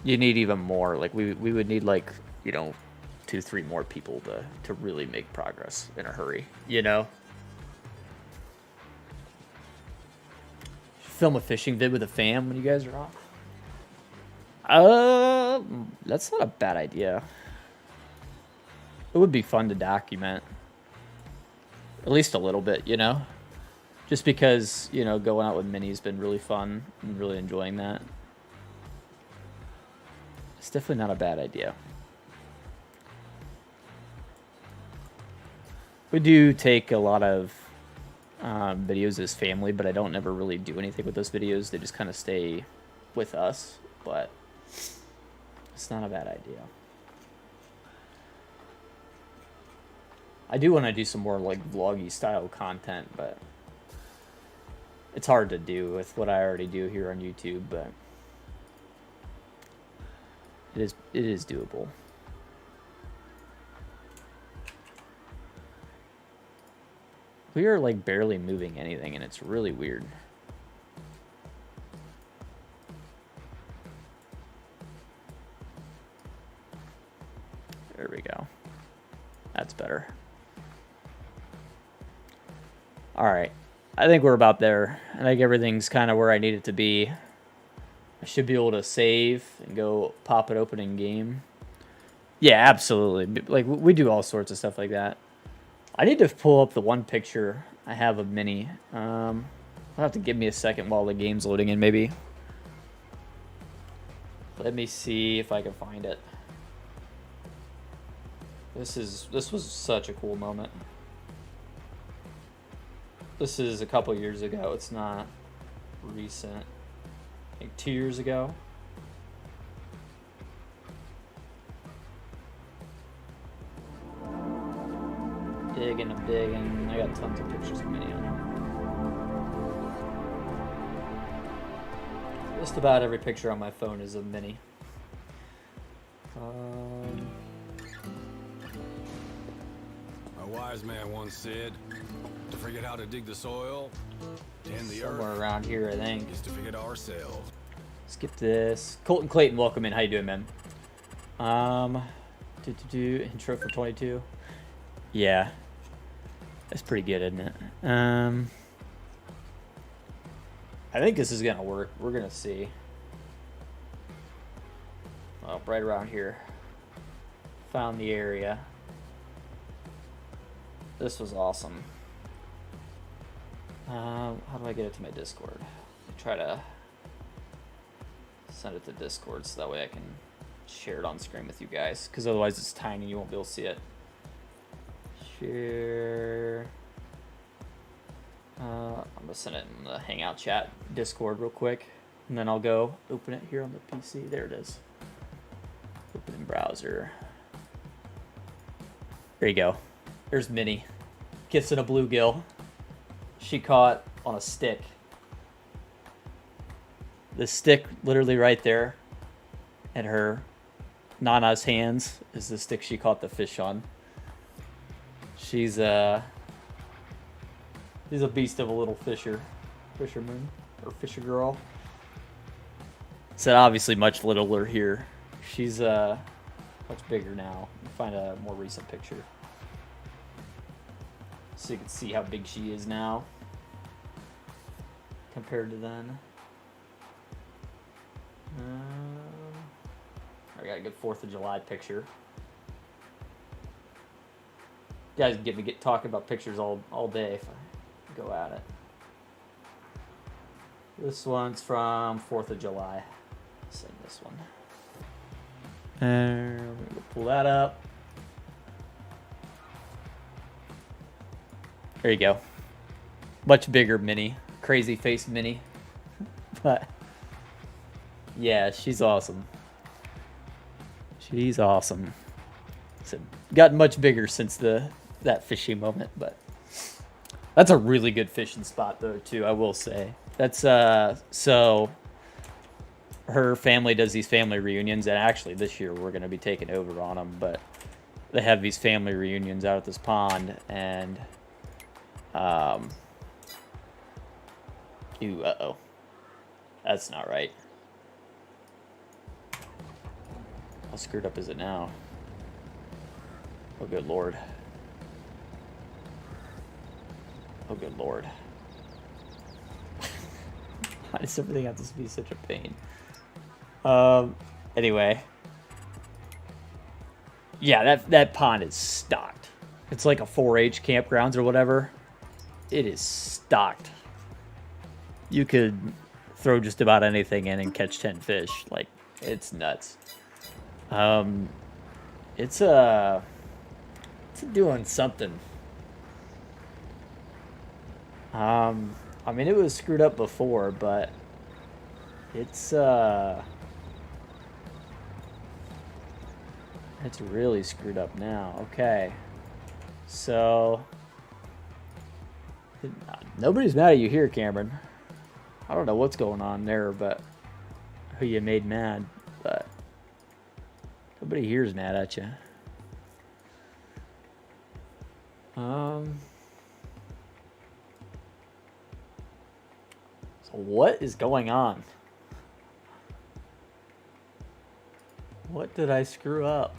you need even more. Like we would need like, you know, 2-3 more people to really make progress in a hurry, you know. Film a fishing vid with a fam when you guys are off. That's not a bad idea. It would be fun to document. At least a little bit, you know? Just because, you know, going out with Minnie's been really fun. I'm really enjoying that. It's definitely not a bad idea. We do take a lot of videos as family, but I don't never really do anything with those videos. They just kind of stay with us, but it's not a bad idea. I do want to do some more like vloggy style content, but it's hard to do with what I already do here on YouTube, but it is doable. We are like barely moving anything, and it's really weird. There we go. That's better. All right. I think we're about there. I think everything's kind of where I need it to be. I should be able to save and go pop it open in game. Yeah, absolutely. Like we do all sorts of stuff like that. I need to pull up the one picture I have of Minnie. I'll have to give me a second while the game's loading in, maybe. Let me see if I can find it. This was such a cool moment. This is a couple years ago. It's not recent. I think 2 years ago. Digging. I got tons of pictures of Minnie on here. Just about every picture on my phone is of Minnie. A wise man once said, to forget how to dig the soil, tend the Somewhere earth, around here, I think. is to forget ourselves. Skip this. Colton Clayton, welcome in. How you doing, man? Intro for 22. Yeah. That's pretty good, isn't it? I think this is gonna work. We're gonna see. Well, right around here. Found the area. This was awesome. How do I get it to my Discord? Try to send it to Discord so that way I can share it on screen with you guys, because otherwise it's tiny, you won't be able to see it. Share. I'm gonna send it in the Hangout chat Discord real quick, and then I'll go open it here on the PC. There it is. Open in browser. There you go. There's Minnie kissing a bluegill. She caught on a stick. The stick literally right there in her Nana's hands is the stick she caught the fish on. She's a beast of a little fisherman or fisher girl. So obviously much littler here. She's much bigger now. Find a more recent picture so you can see how big she is now compared to then. I got a good 4th of July picture. You guys can get me talking about pictures all day if I go at it. This one's from 4th of July. Send this one. And we're gonna pull that up. There you go. Much bigger mini. Crazy face mini. But yeah, she's awesome. She's awesome. So gotten much bigger since that fishing moment, but that's a really good fishing spot though too, I will say. That's so her family does these family reunions, and actually this year we're going to be taking over on them, but they have these family reunions out at this pond, and that's not right. How screwed up is it now? Oh, good Lord. Oh, good Lord. Why does everything have to be such a pain? Anyway. Yeah, that pond is stocked. It's like a 4-H campgrounds or whatever. It is stocked. You could throw just about anything in and catch 10 fish. Like, it's nuts. It's doing something. I mean, it was screwed up before, but it's really screwed up now. Okay. So nobody's mad at you here, Cameron. I don't know what's going on there, but who you made mad, but nobody here is mad at you. So what is going on? What did I screw up?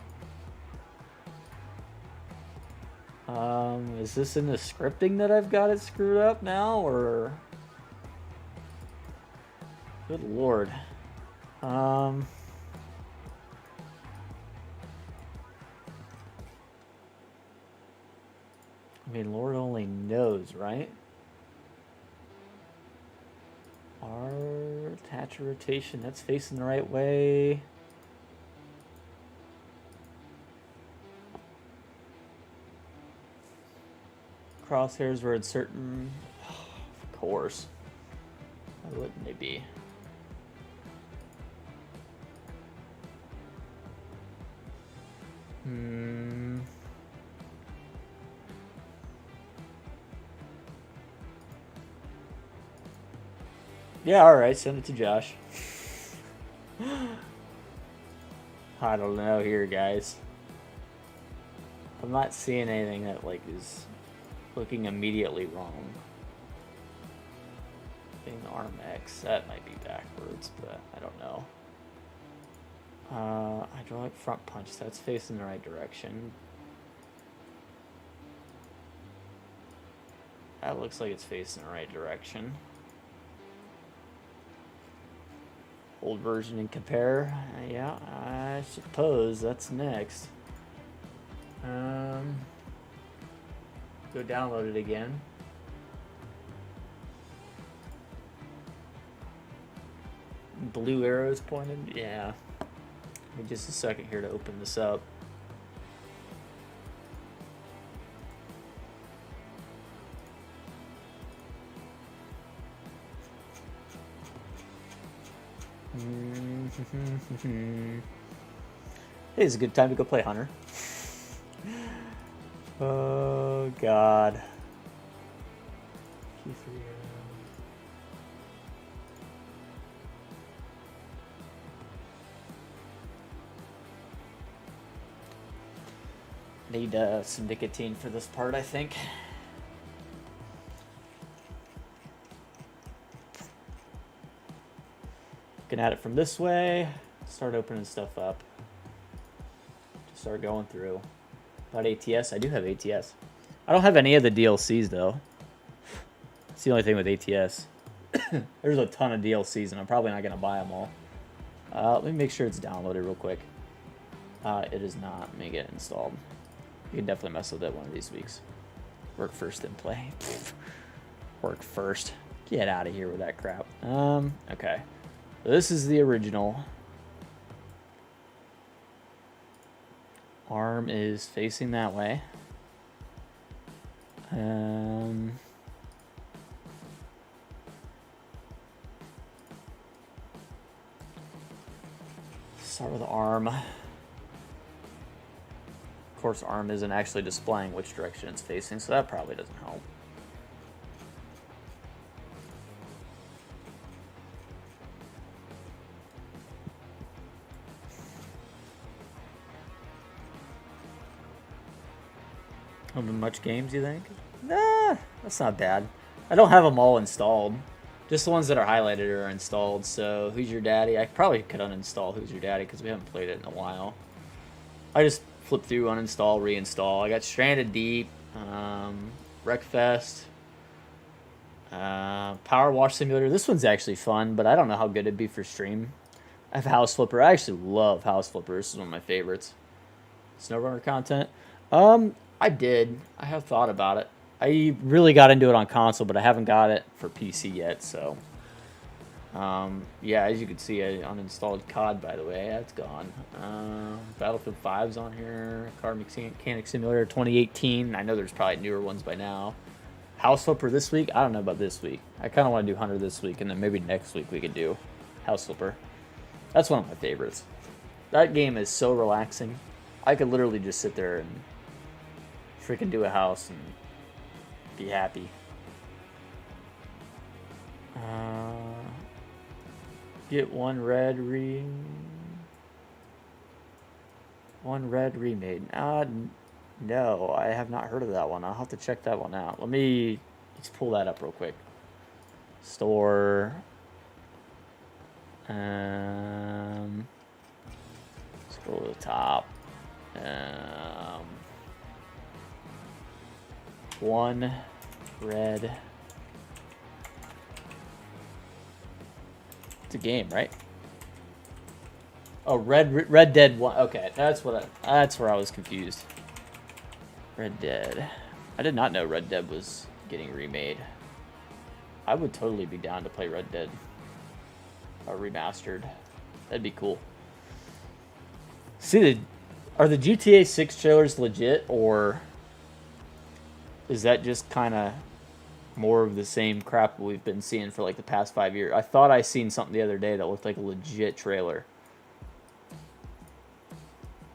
Is this in the scripting that I've got it screwed up now, or? Good Lord. I mean, Lord only knows, right? Our attach rotation, that's facing the right way. Crosshairs were at certain, of course. Why wouldn't they be? Yeah, alright, send it to Josh. I don't know here, guys. I'm not seeing anything that, like, is looking immediately wrong. Getting the arm X, that might be backwards, but I don't know. Hydraulic front punch, that's facing the right direction. That looks like it's facing the right direction. Old version and compare. Yeah, I suppose that's next. Go download it again. Blue arrows pointed. Yeah. Give me just a second here to open this up. It is a good time to go play Hunter. Oh God. Need some nicotine for this part, I think. Looking at it from this way, start opening stuff up. Just start going through. About ATS, I do have ATS. I don't have any of the DLCs though. It's the only thing with ATS. There's a ton of DLCs and I'm probably not gonna buy them all. Let me make sure it's downloaded real quick. It is not. Let me get it installed. You can definitely mess with it one of these weeks. Work first then play. Work first. Get out of here with that crap. Okay. So this is the original. Arm is facing that way. Start with arm. Of course, arm isn't actually displaying which direction it's facing, so that probably doesn't help. Having much games, you think? Nah, that's not bad. I don't have them all installed. Just the ones that are highlighted are installed. So, Who's Your Daddy? I probably could uninstall Who's Your Daddy because we haven't played it in a while. I just flip through, uninstall, reinstall. I got Stranded Deep, Wreckfest, Power Wash Simulator. This one's actually fun, but I don't know how good it'd be for stream. I have House Flipper. I actually love House Flipper. This is one of my favorites. SnowRunner content. I did. I have thought about it. I really got into it on console, but I haven't got it for PC yet, so. Yeah, as you can see, I uninstalled COD, by the way. That's gone. Battlefield 5's on here. Car Mechanic Simulator 2018. I know there's probably newer ones by now. House Flipper this week? I don't know about this week. I kind of want to do Hunter this week, and then maybe next week we could do House Flipper. That's one of my favorites. That game is so relaxing. I could literally just sit there and freaking do a house and be happy. Get one red remade. No, I have not heard of that one. I'll have to check that one out. Let's pull that up real quick. Store. Scroll to the top. One red. It's a game, right? Oh, Red Dead 1. Okay, that's where I was confused. Red Dead. I did not know Red Dead was getting remade. I would totally be down to play Red Dead remastered. That'd be cool. See, are the GTA 6 trailers legit, or is that just kind of more of the same crap we've been seeing for like the past 5 years? I thought I seen something the other day that looked like a legit trailer.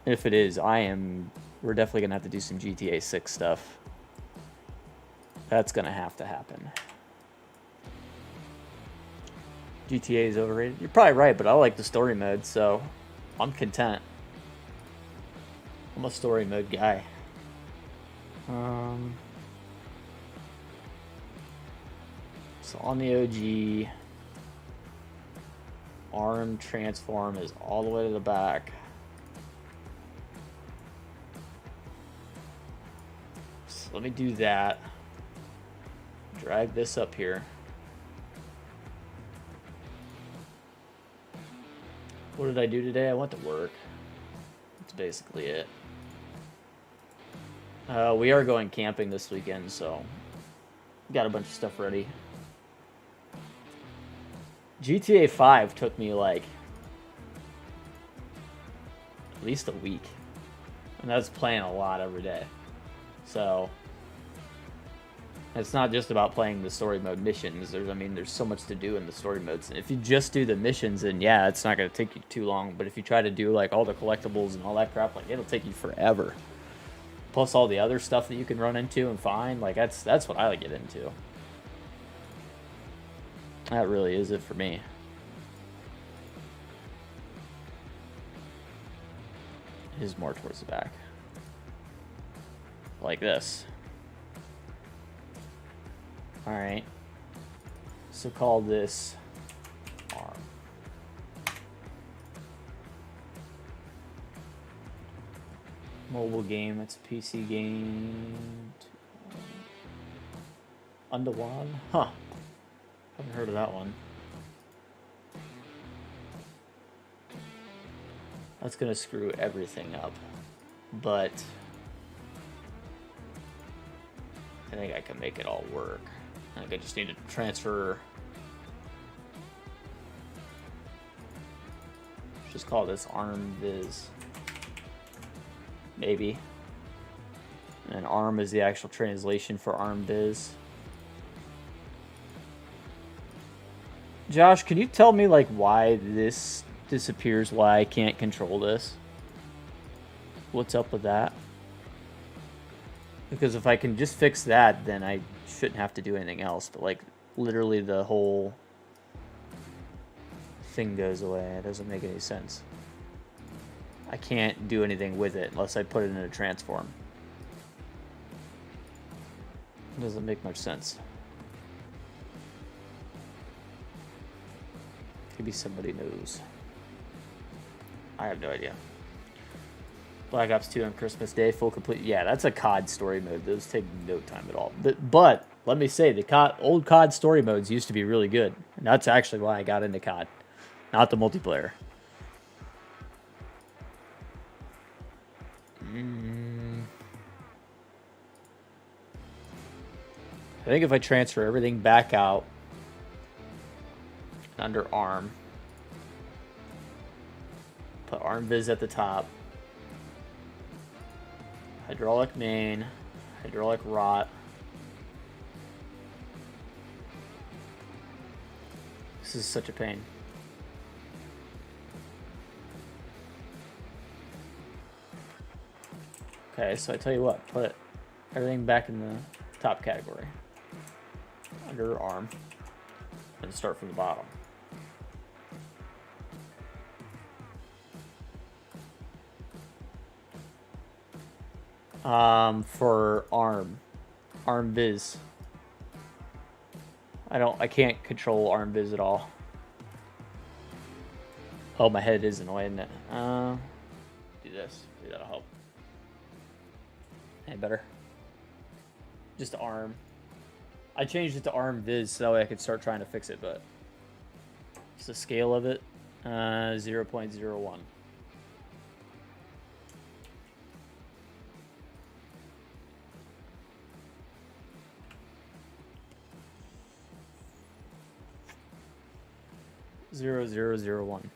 If it is, we're definitely gonna have to do some GTA 6 stuff. That's gonna have to happen. GTA is overrated. You're probably right, but I like the story mode, so I'm content. I'm a story mode guy. So on the OG, arm transform is all the way to the back. So let me do that. Drag this up here. What did I do today? I went to work. That's basically it. We are going camping this weekend, so got a bunch of stuff ready. GTA 5 took me like at least a week, and I was playing a lot every day. So it's not just about playing the story mode missions. There's so much to do in the story modes. And if you just do the missions, then yeah, it's not going to take you too long. But if you try to do like all the collectibles and all that crap, like it'll take you forever. Plus all the other stuff that you can run into and find, like that's what I get into. That really is it for me. It is more towards the back. Like this. Alright. So call this arm. Mobile game, it's a PC game. Underwater? Huh. Haven't heard of that one. That's gonna screw everything up. But I think I can make it all work. I think I just need to transfer. Just call this ARM viz. Maybe. And ARM is the actual translation for ARM viz. Josh, can you tell me like why this disappears, why I can't control this? What's up with that? Because if I can just fix that, then I shouldn't have to do anything else. But like literally the whole thing goes away. It doesn't make any sense. I can't do anything with it unless I put it in a transform. It doesn't make much sense. Maybe somebody knows. I have no idea. Black Ops 2 on Christmas Day, full complete. Yeah, that's a COD story mode. Those take no time at all. But let me say, the old COD story modes used to be really good. And that's actually why I got into COD, not the multiplayer. I think if I transfer everything back out under ARM, put ARM viz at the top, hydraulic main, hydraulic rot. This is such a pain. Okay, so I tell you what, put everything back in the top category under ARM and start from the bottom. For ARM viz. I can't control ARM viz at all. Oh, my head is annoying. Do this. Maybe that'll help. Any better? Just ARM. I changed it to ARM viz so that way I could start trying to fix it, but it's the scale of it, 0.01. Zero, zero, zero, one.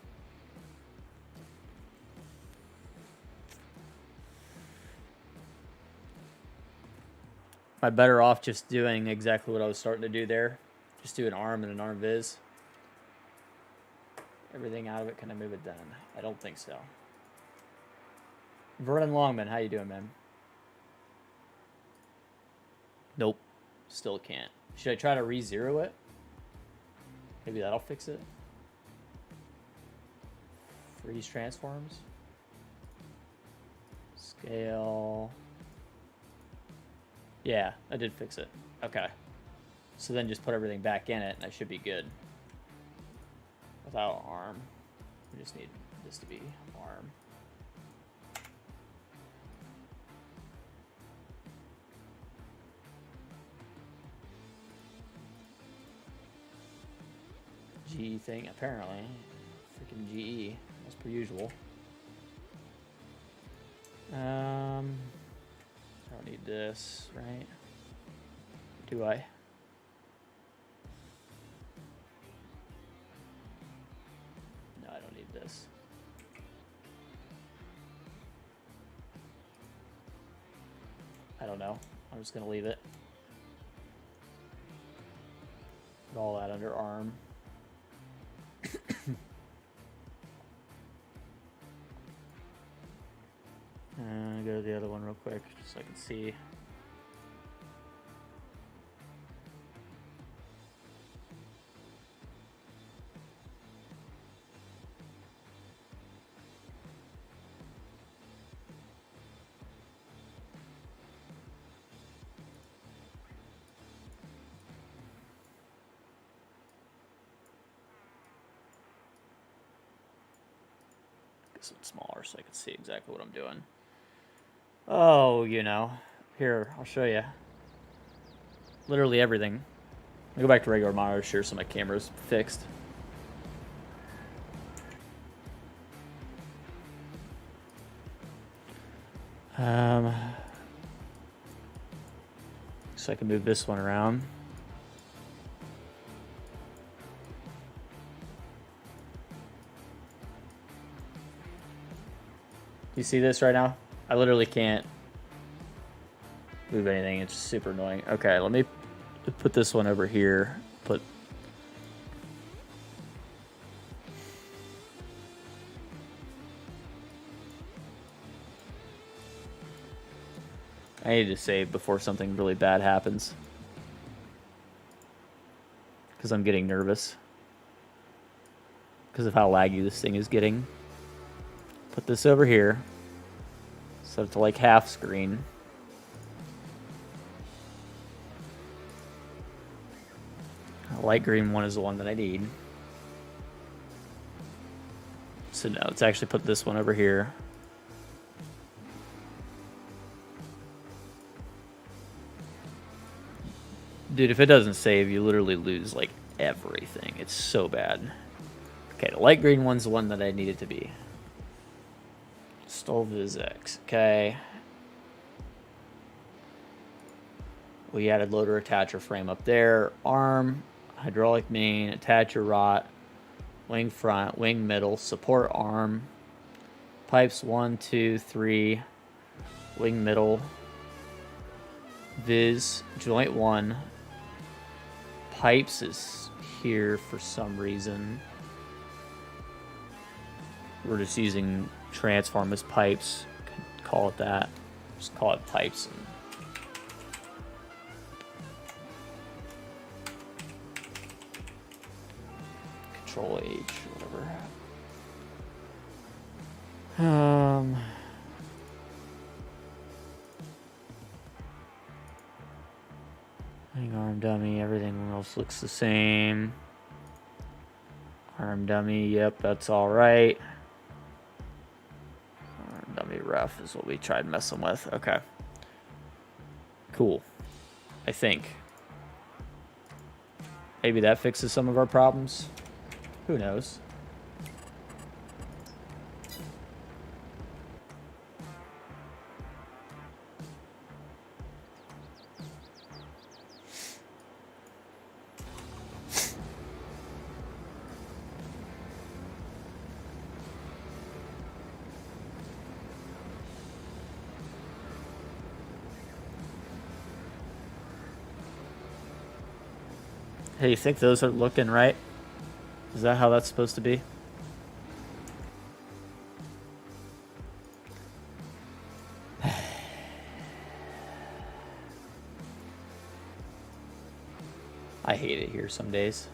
Am I better off just doing exactly what I was starting to do there? Just do an ARM and an ARM viz? Everything out of it, can I move it down? I don't think so. Vernon Longman, how you doing, man? Nope. Still can't. Should I try to re-zero it? Maybe that'll fix it. Freeze transforms. Scale. Yeah, I did fix it. Okay. So then just put everything back in it and I should be good. Without ARM. We just need this to be ARM. GE thing, apparently. Freaking GE, as per usual. I don't need this, right? Do I? No, I don't need this. I don't know. I'm just gonna leave it. Put all that under ARM. Go to the other one real quick, just so I can see. Get it smaller so I can see exactly what I'm doing. Oh, you know. Here, I'll show you. Literally everything. I'll go back to regular monitor share so my camera's fixed. So I can move this one around. You see this right now? I literally can't move anything. It's super annoying. Okay, let me put this one over here. I need to save before something really bad happens. Because I'm getting nervous. Because of how laggy this thing is getting. Put this over here. Set it to like half screen. The light green one is the one that I need. So no, let's actually put this one over here. Dude, if it doesn't save, you literally lose like everything. It's so bad. Okay, the light green one's the one that I need it to be. StolVizX. Okay. We added loader attacher frame up there. Arm, hydraulic main, attacher rot, wing front, wing middle, support arm, pipes 1, 2, 3, wing middle, viz, joint 1. Pipes is here for some reason. We're just using transform as pipes. Call it that. Just call it pipes. Control H, whatever. Arm dummy, everything else looks the same. Arm dummy, yep, that's all right. Arm dummy ref is what we tried messing with. Okay. Cool. I think. Maybe that fixes some of our problems. Who knows? Hey, you think those are looking right? Is that how that's supposed to be? I hate it here some days.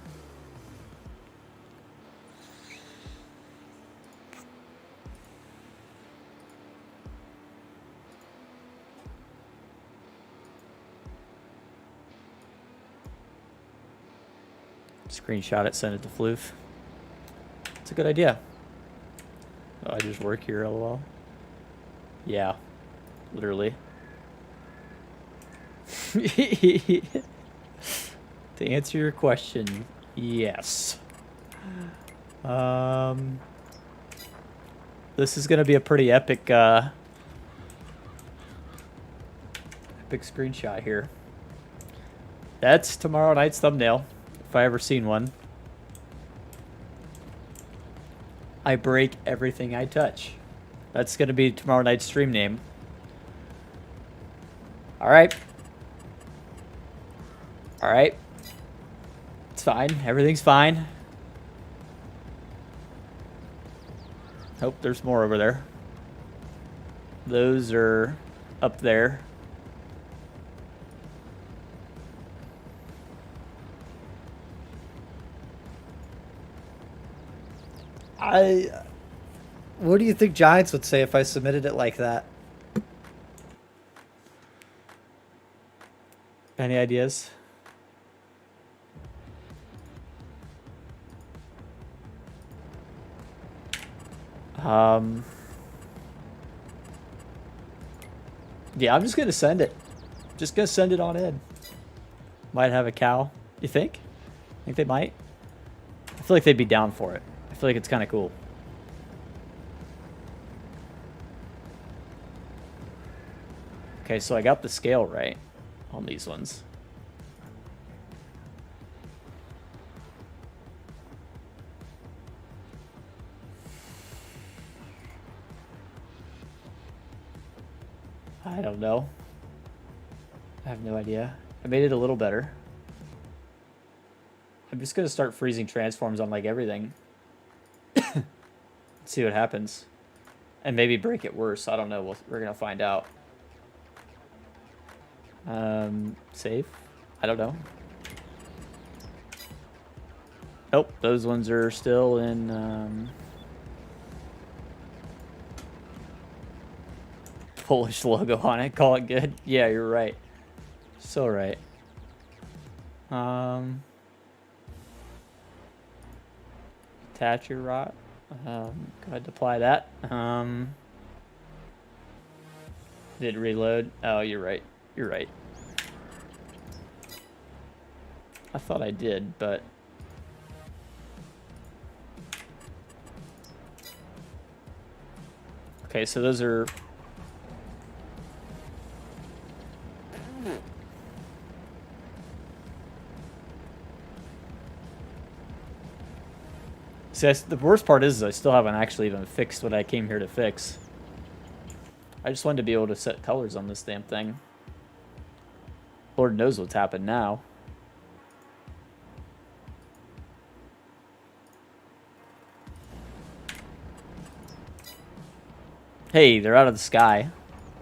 Screenshot it, send it to Floof. It's a good idea. Oh, I just work here, lol. Yeah, literally. To answer your question, yes. This is gonna be a pretty epic epic screenshot here. That's tomorrow night's thumbnail. If I ever seen one. I break everything I touch. That's going to be tomorrow night's stream name. Alright. Alright. It's fine. Everything's fine. Hope there's more over there. Those are up there. What do you think Giants would say if I submitted it like that? Any ideas? Yeah, I'm just gonna send it. Just gonna send it on in. Might have a cow. You think? Think they might? I feel like they'd be down for it. I feel like it's kind of cool. Okay, so I got the scale right on these ones. I don't know. I have no idea. I made it a little better. I'm just gonna start freezing transforms on like everything. See what happens. And maybe break it worse. I don't know. We're gonna find out. Save? I don't know. Nope, those ones are still in Polish logo on it. Call it good. Yeah, you're right. So right. Attach your rot. Go ahead, apply that. Did it reload? Oh, you're right. You're right. I thought I did, but okay, so those are see, the worst part is I still haven't actually even fixed what I came here to fix. I just wanted to be able to set colors on this damn thing. Lord knows what's happened now. Hey, they're out of the sky,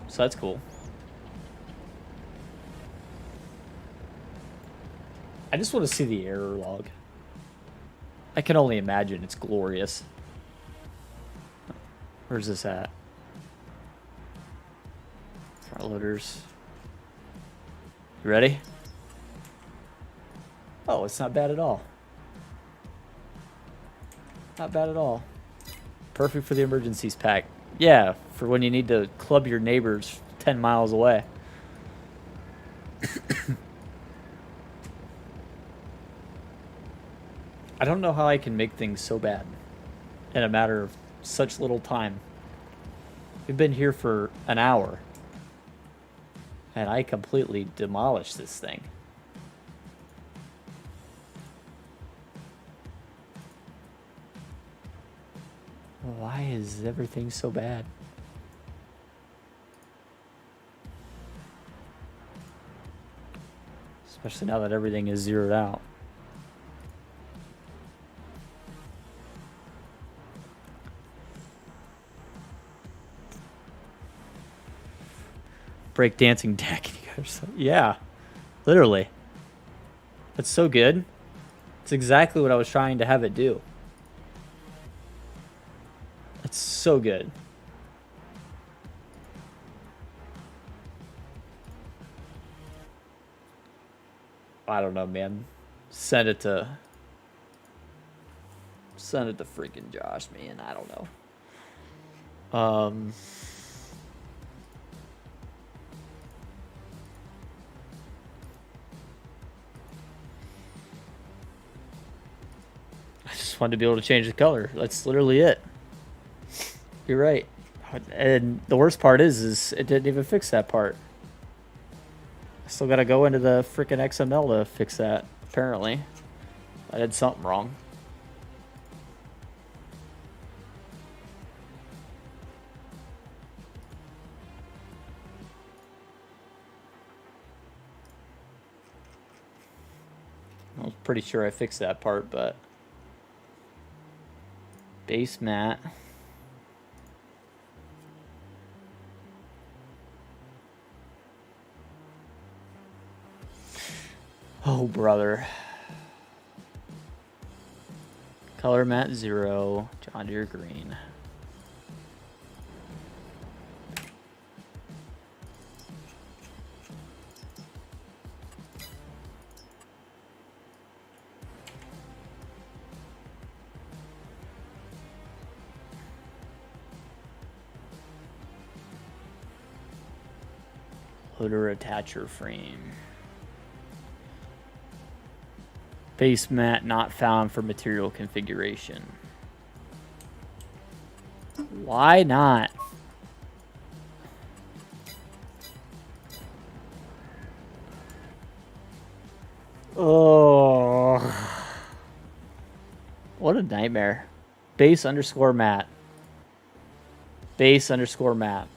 so that's cool. I just want to see the error log. I can only imagine it's glorious. Where's this at? Front loaders. You ready? Oh, it's not bad at all. Not bad at all. Perfect for the emergencies pack. Yeah, for when you need to club your neighbors 10 miles away. I don't know how I can make things so bad in a matter of such little time. We've been here for an hour, and I completely demolished this thing. Why is everything so bad? Especially now that everything is zeroed out. Breakdancing deck. Yeah, literally. That's so good. It's exactly what I was trying to have it do. It's so good. I don't know, man. Send it to freaking Josh, man. I don't know. I just wanted to be able to change the color. That's literally it. You're right. And the worst part is it didn't even fix that part. I still gotta go into the freaking XML to fix that, apparently. I did something wrong. I was pretty sure I fixed that part, but base mat. Oh, brother. Color mat 0, John Deere green. Loader attacher frame. Base mat not found for material configuration. Why not? Oh, what a nightmare. Base underscore mat. Base underscore mat.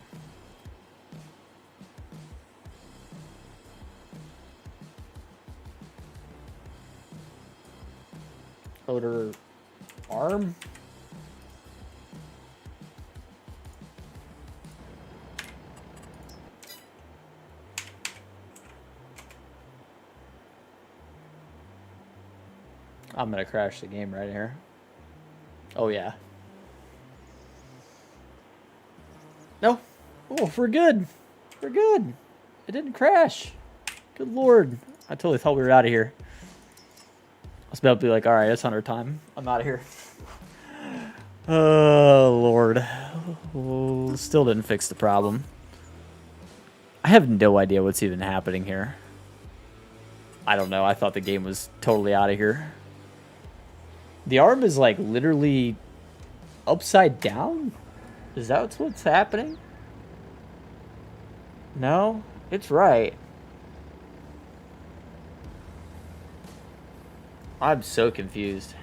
Loader arm. I'm gonna crash the game right here. Oh yeah. No. Oh, we're good. We're good. It didn't crash. Good lord. I totally thought we were out of here. I was about to be like, all right, it's 100 time. I'm out of here. Oh lord. Oh, still didn't fix the problem. I have no idea what's even happening here. I don't know. I thought the game was totally out of here. The arm is like literally upside down? Is that what's happening? No, it's right. I'm so confused.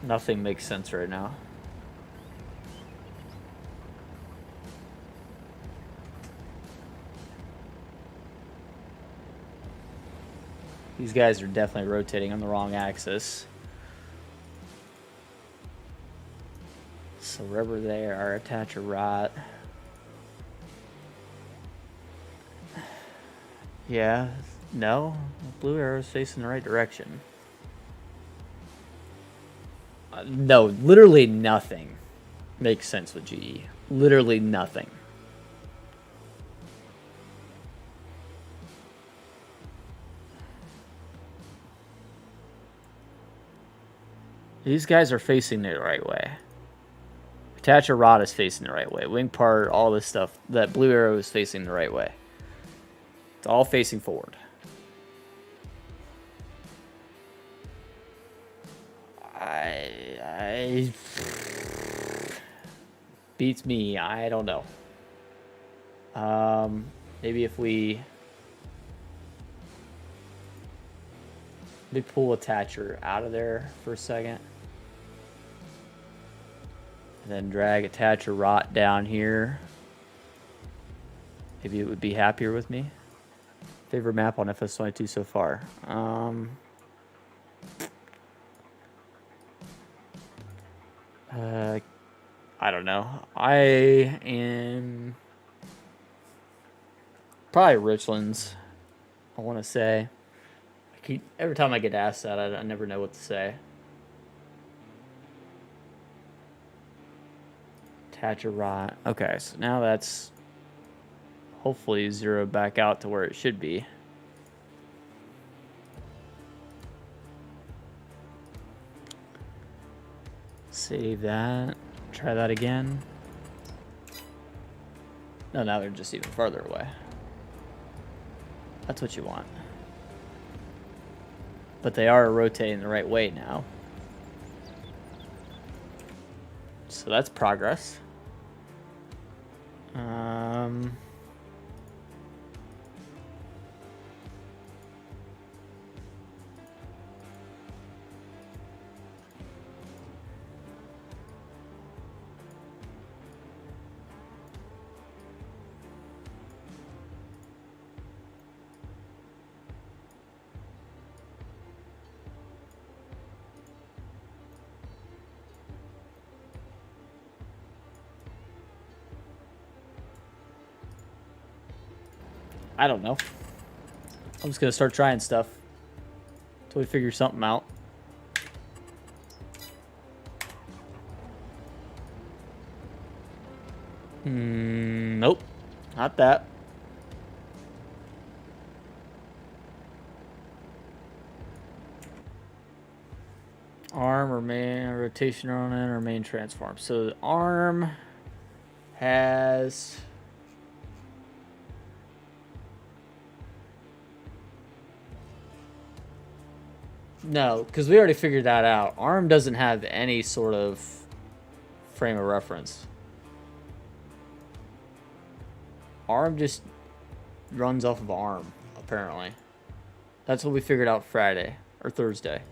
Nothing makes sense right now. These guys are definitely rotating on the wrong axis. So wherever they are, attach a rot. Yeah, no, blue arrow is facing the right direction. No, literally nothing makes sense with GE. Literally nothing. These guys are facing the right way. Attach a rod is facing the right way. Wing part, all this stuff. That blue arrow is facing the right way. It's all facing forward. I beats me. I don't know. Maybe if we pull attacher out of there for a second. And then drag attacher rot down here. Maybe it would be happier with me. Favorite map on FS22 so far. I don't know. I am probably Richlands. I want to say. Every time I get asked that, I never know what to say. Attach a rot. Okay, so now that's hopefully zeroed back out to where it should be. Save that. Try that again. No, now they're just even farther away. That's what you want. But they are rotating the right way now. So that's progress. I don't know. I'm just gonna start trying stuff until we figure something out. Nope, not that. Arm or main rotation on it or main transform. So the arm has no, because we already figured that out. ARM doesn't have any sort of frame of reference. ARM just runs off of ARM, apparently. That's what we figured out Friday or Thursday.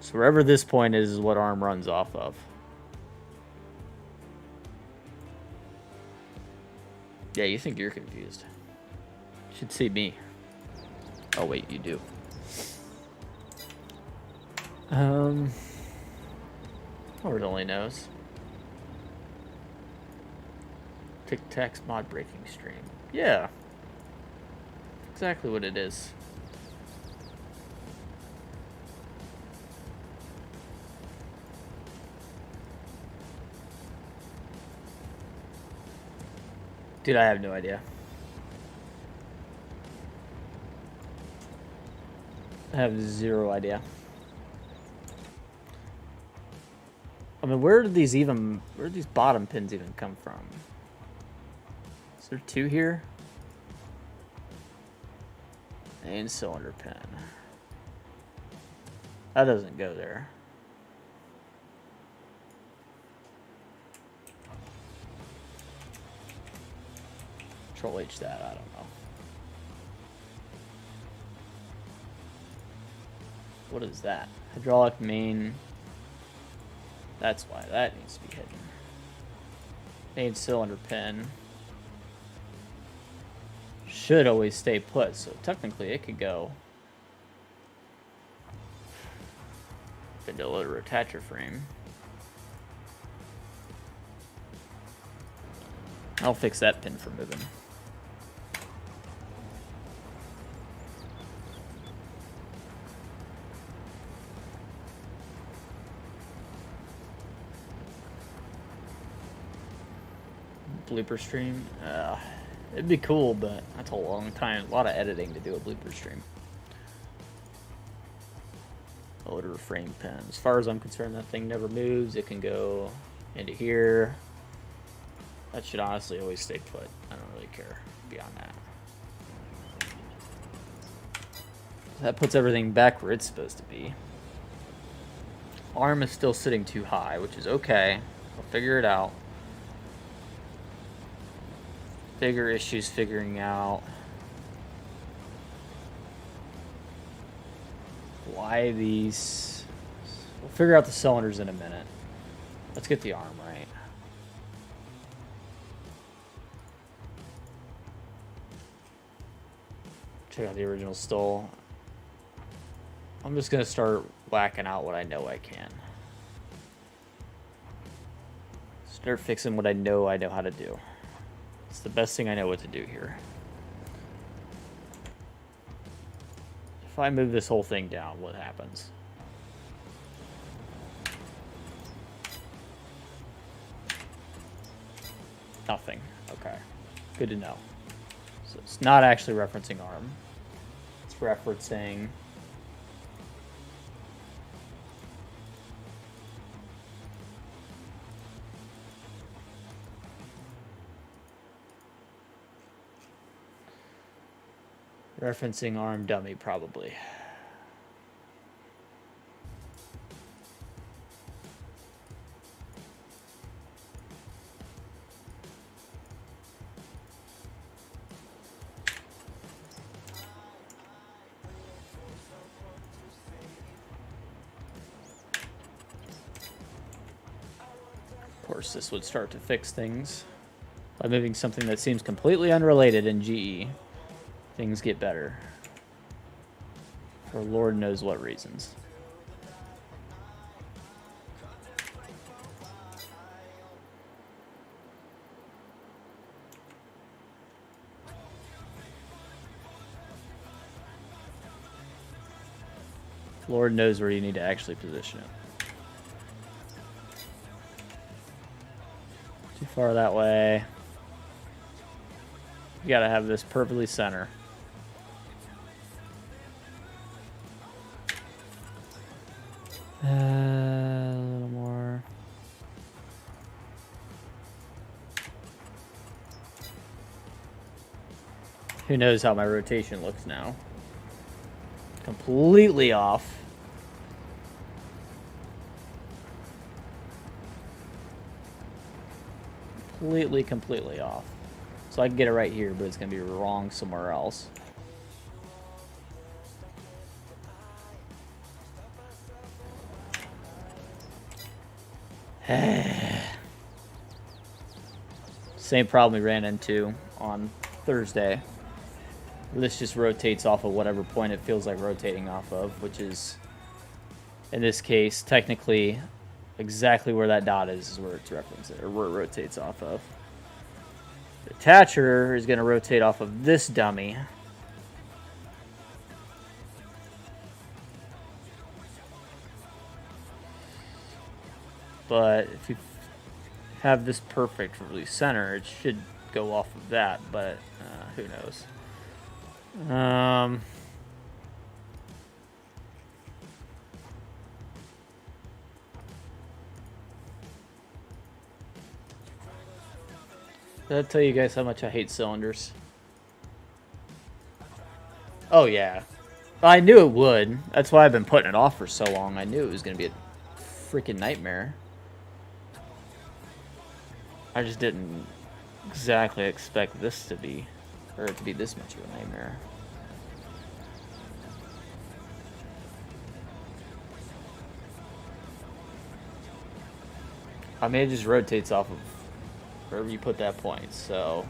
So wherever this point is what ARM runs off of. Yeah, you think you're confused. You should see me. Oh wait, you do. Lord only knows. Tic-Tac's mod breaking stream. Yeah. Exactly what it is. Dude, I have no idea. I have zero idea. I mean, where did these bottom pins even come from? Is there 2 here? Main cylinder pin. That doesn't go there. Control H that, I don't know. What is that? Hydraulic main. That's why that needs to be hidden. Main cylinder pin. Should always stay put, so technically it could go into loader attacher frame. I'll fix that pin for moving. Blooper stream? It'd be cool, but that's a long time. A lot of editing to do a blooper stream. Loader frame pin. As far as I'm concerned, that thing never moves. It can go into here. That should honestly always stay put. I don't really care beyond that. That puts everything back where it's supposed to be. Arm is still sitting too high, which is okay. I'll figure it out. Bigger issues figuring out why these. We'll figure out the cylinders in a minute. Let's get the arm right. Check out the original stole. I'm just gonna start whacking out what I know I can. Start fixing what I know how to do. It's the best thing I know what to do here. If I move this whole thing down, what happens? Nothing. Okay. Good to know. So it's not actually referencing arm. It's referencing arm dummy, probably. Of course, this would start to fix things by moving something that seems completely unrelated in GE. Things get better. For Lord knows what reasons. Lord knows where you need to actually position it. Too far that way. You gotta have this perfectly center. A little more. Who knows how my rotation looks now? Completely off. Completely off. So I can get it right here, but it's gonna be wrong somewhere else. Same problem we ran into on Thursday. This just rotates off of whatever point it feels like rotating off of, which is, in this case, technically exactly where that dot is where it's referenced, or where it rotates off of. The attacher is going to rotate off of this dummy. But if you have this perfectly center, it should go off of that, but who knows. Did I tell you guys how much I hate cylinders? Oh yeah. I knew it would. That's why I've been putting it off for so long. I knew it was going to be a freaking nightmare. I just didn't exactly expect this to be, or it to be this much of a nightmare. I mean, it just rotates off of wherever you put that point, so.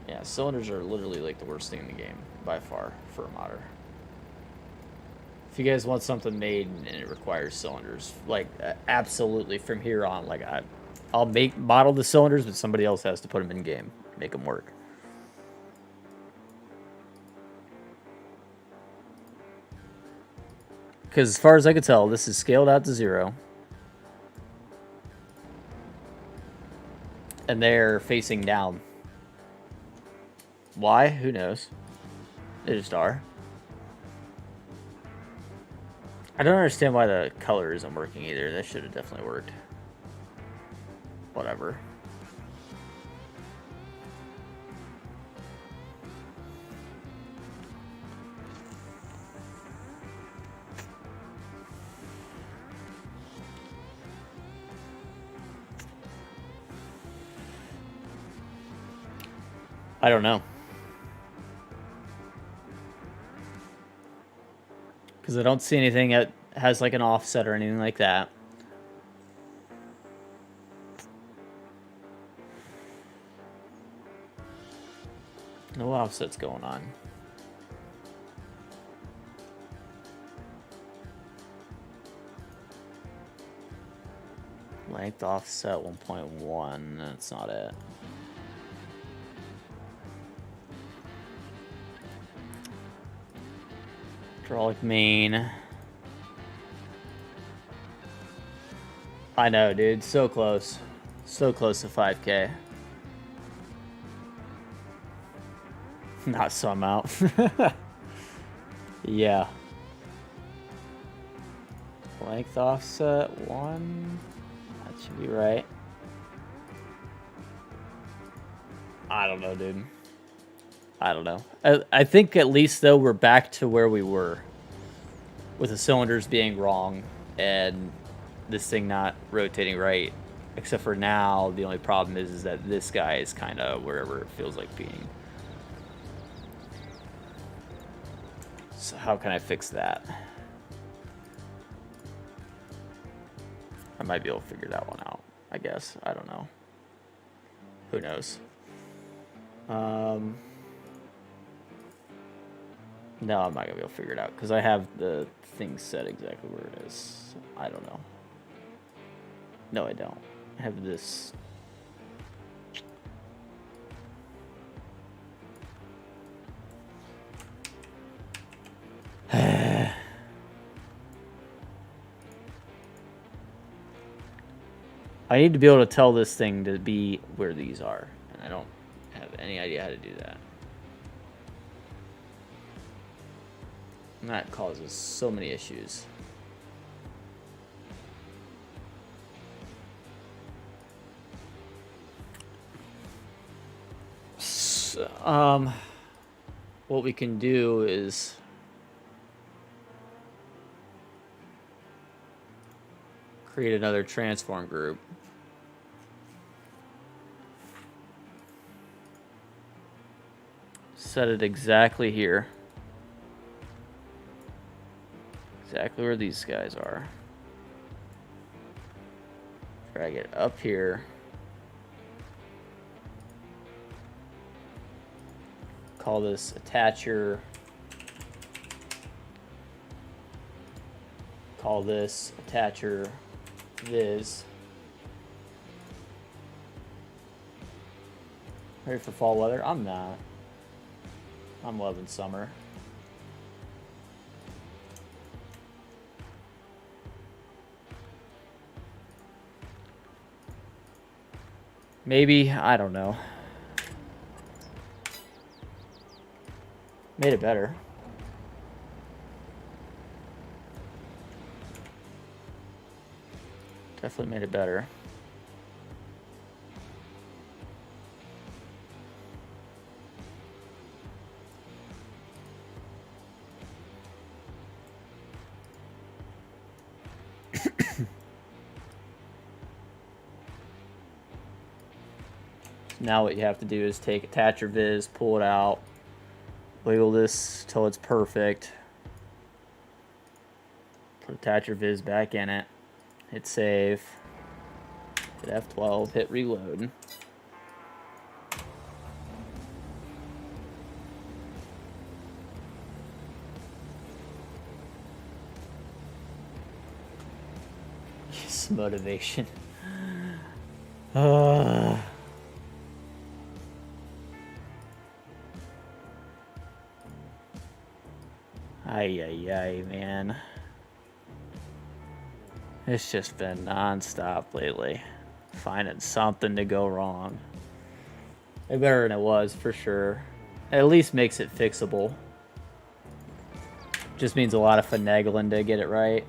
Yeah, cylinders are literally like the worst thing in the game, by far, for a modder. If you guys want something made and it requires cylinders, like absolutely from here on, like I'll model the cylinders, but somebody else has to put them in game, make them work. Because as far as I can tell, this is scaled out to 0. And they're facing down. Why? Who knows? They just are. I don't understand why the color isn't working either. That should have definitely worked. Whatever. I don't know. Because I don't see anything that has like an offset or anything like that. No offsets going on. Length offset 1.1. That's not it. Hydraulic main. I know, dude. So close. So close to 5K. Not some out. Yeah. Length offset 1. That should be right. I don't know, dude. I don't know. I think at least, though, we're back to where we were. With the cylinders being wrong and this thing not rotating right. Except for now, the only problem is that this guy is kind of wherever it feels like being. So how can I fix that? I might be able to figure that one out, I guess. I don't know. Who knows? No, I'm not going to be able to figure it out because I have the thing set exactly where it is. I don't know. No, I don't. I have this. I need to be able to tell this thing to be where these are, and I don't have any idea how to do that. And that causes so many issues. So, what we can do is create another transform group. Set it exactly here. Exactly where these guys are. Drag it up here. Call this attacher. Call this attacher viz. Ready for fall weather? I'm not. I'm loving summer. Maybe, I don't know. Made it better. Definitely made it better. Now what you have to do is take attach your viz, pull it out, wiggle this till it's perfect. Put attach your viz back in it. Hit save. Hit F12. Hit reload. Yes, motivation. Ay, man. It's just been non-stop lately. Finding something to go wrong. Way better than it was, for sure. At least makes it fixable. Just means a lot of finagling to get it right.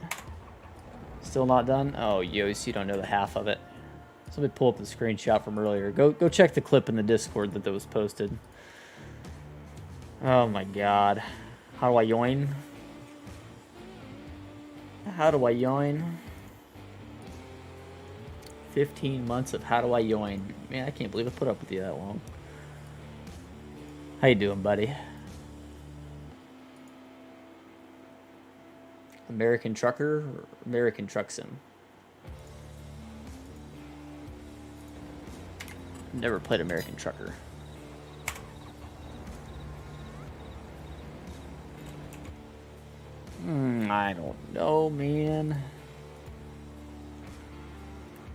Still not done? Oh, Yos, you don't know the half of it. So let me pull up the screenshot from earlier. Go check the clip in the Discord that was posted. Oh my god. How do I yoin? How do I yoin? 15 months of how do I yoin. Man, I can't believe I put up with you that long. How you doing, buddy? American Trucker or American Truck Sim? Never played American Trucker. I don't know, man.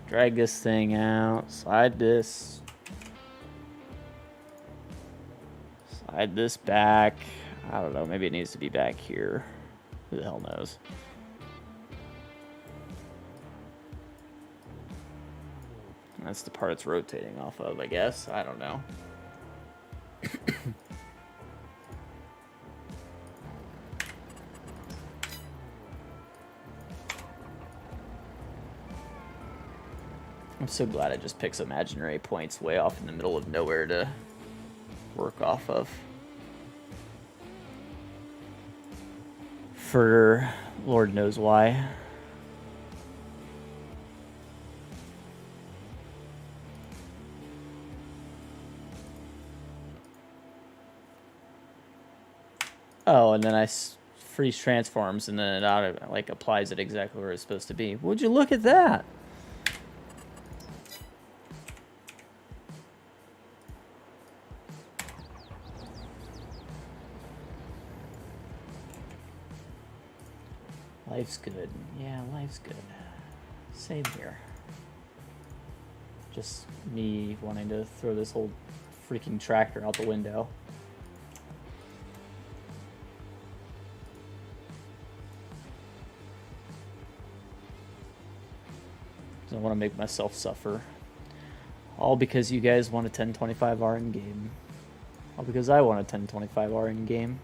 Drag this thing out. Slide this. Slide this back. I don't know. Maybe it needs to be back here. Who the hell knows? That's the part it's rotating off of, I guess. I don't know. I'm so glad I just picked some imaginary points way off in the middle of nowhere to work off of. For Lord knows why. Oh, and then I freeze transforms, and then it auto, like, applies it exactly where it's supposed to be. Would you look at that? Life's good. Yeah, life's good. Same here. Just me wanting to throw this whole freaking tractor out the window. I don't want to make myself suffer. All because you guys want a 1025R in game. All because I want a 1025R in game.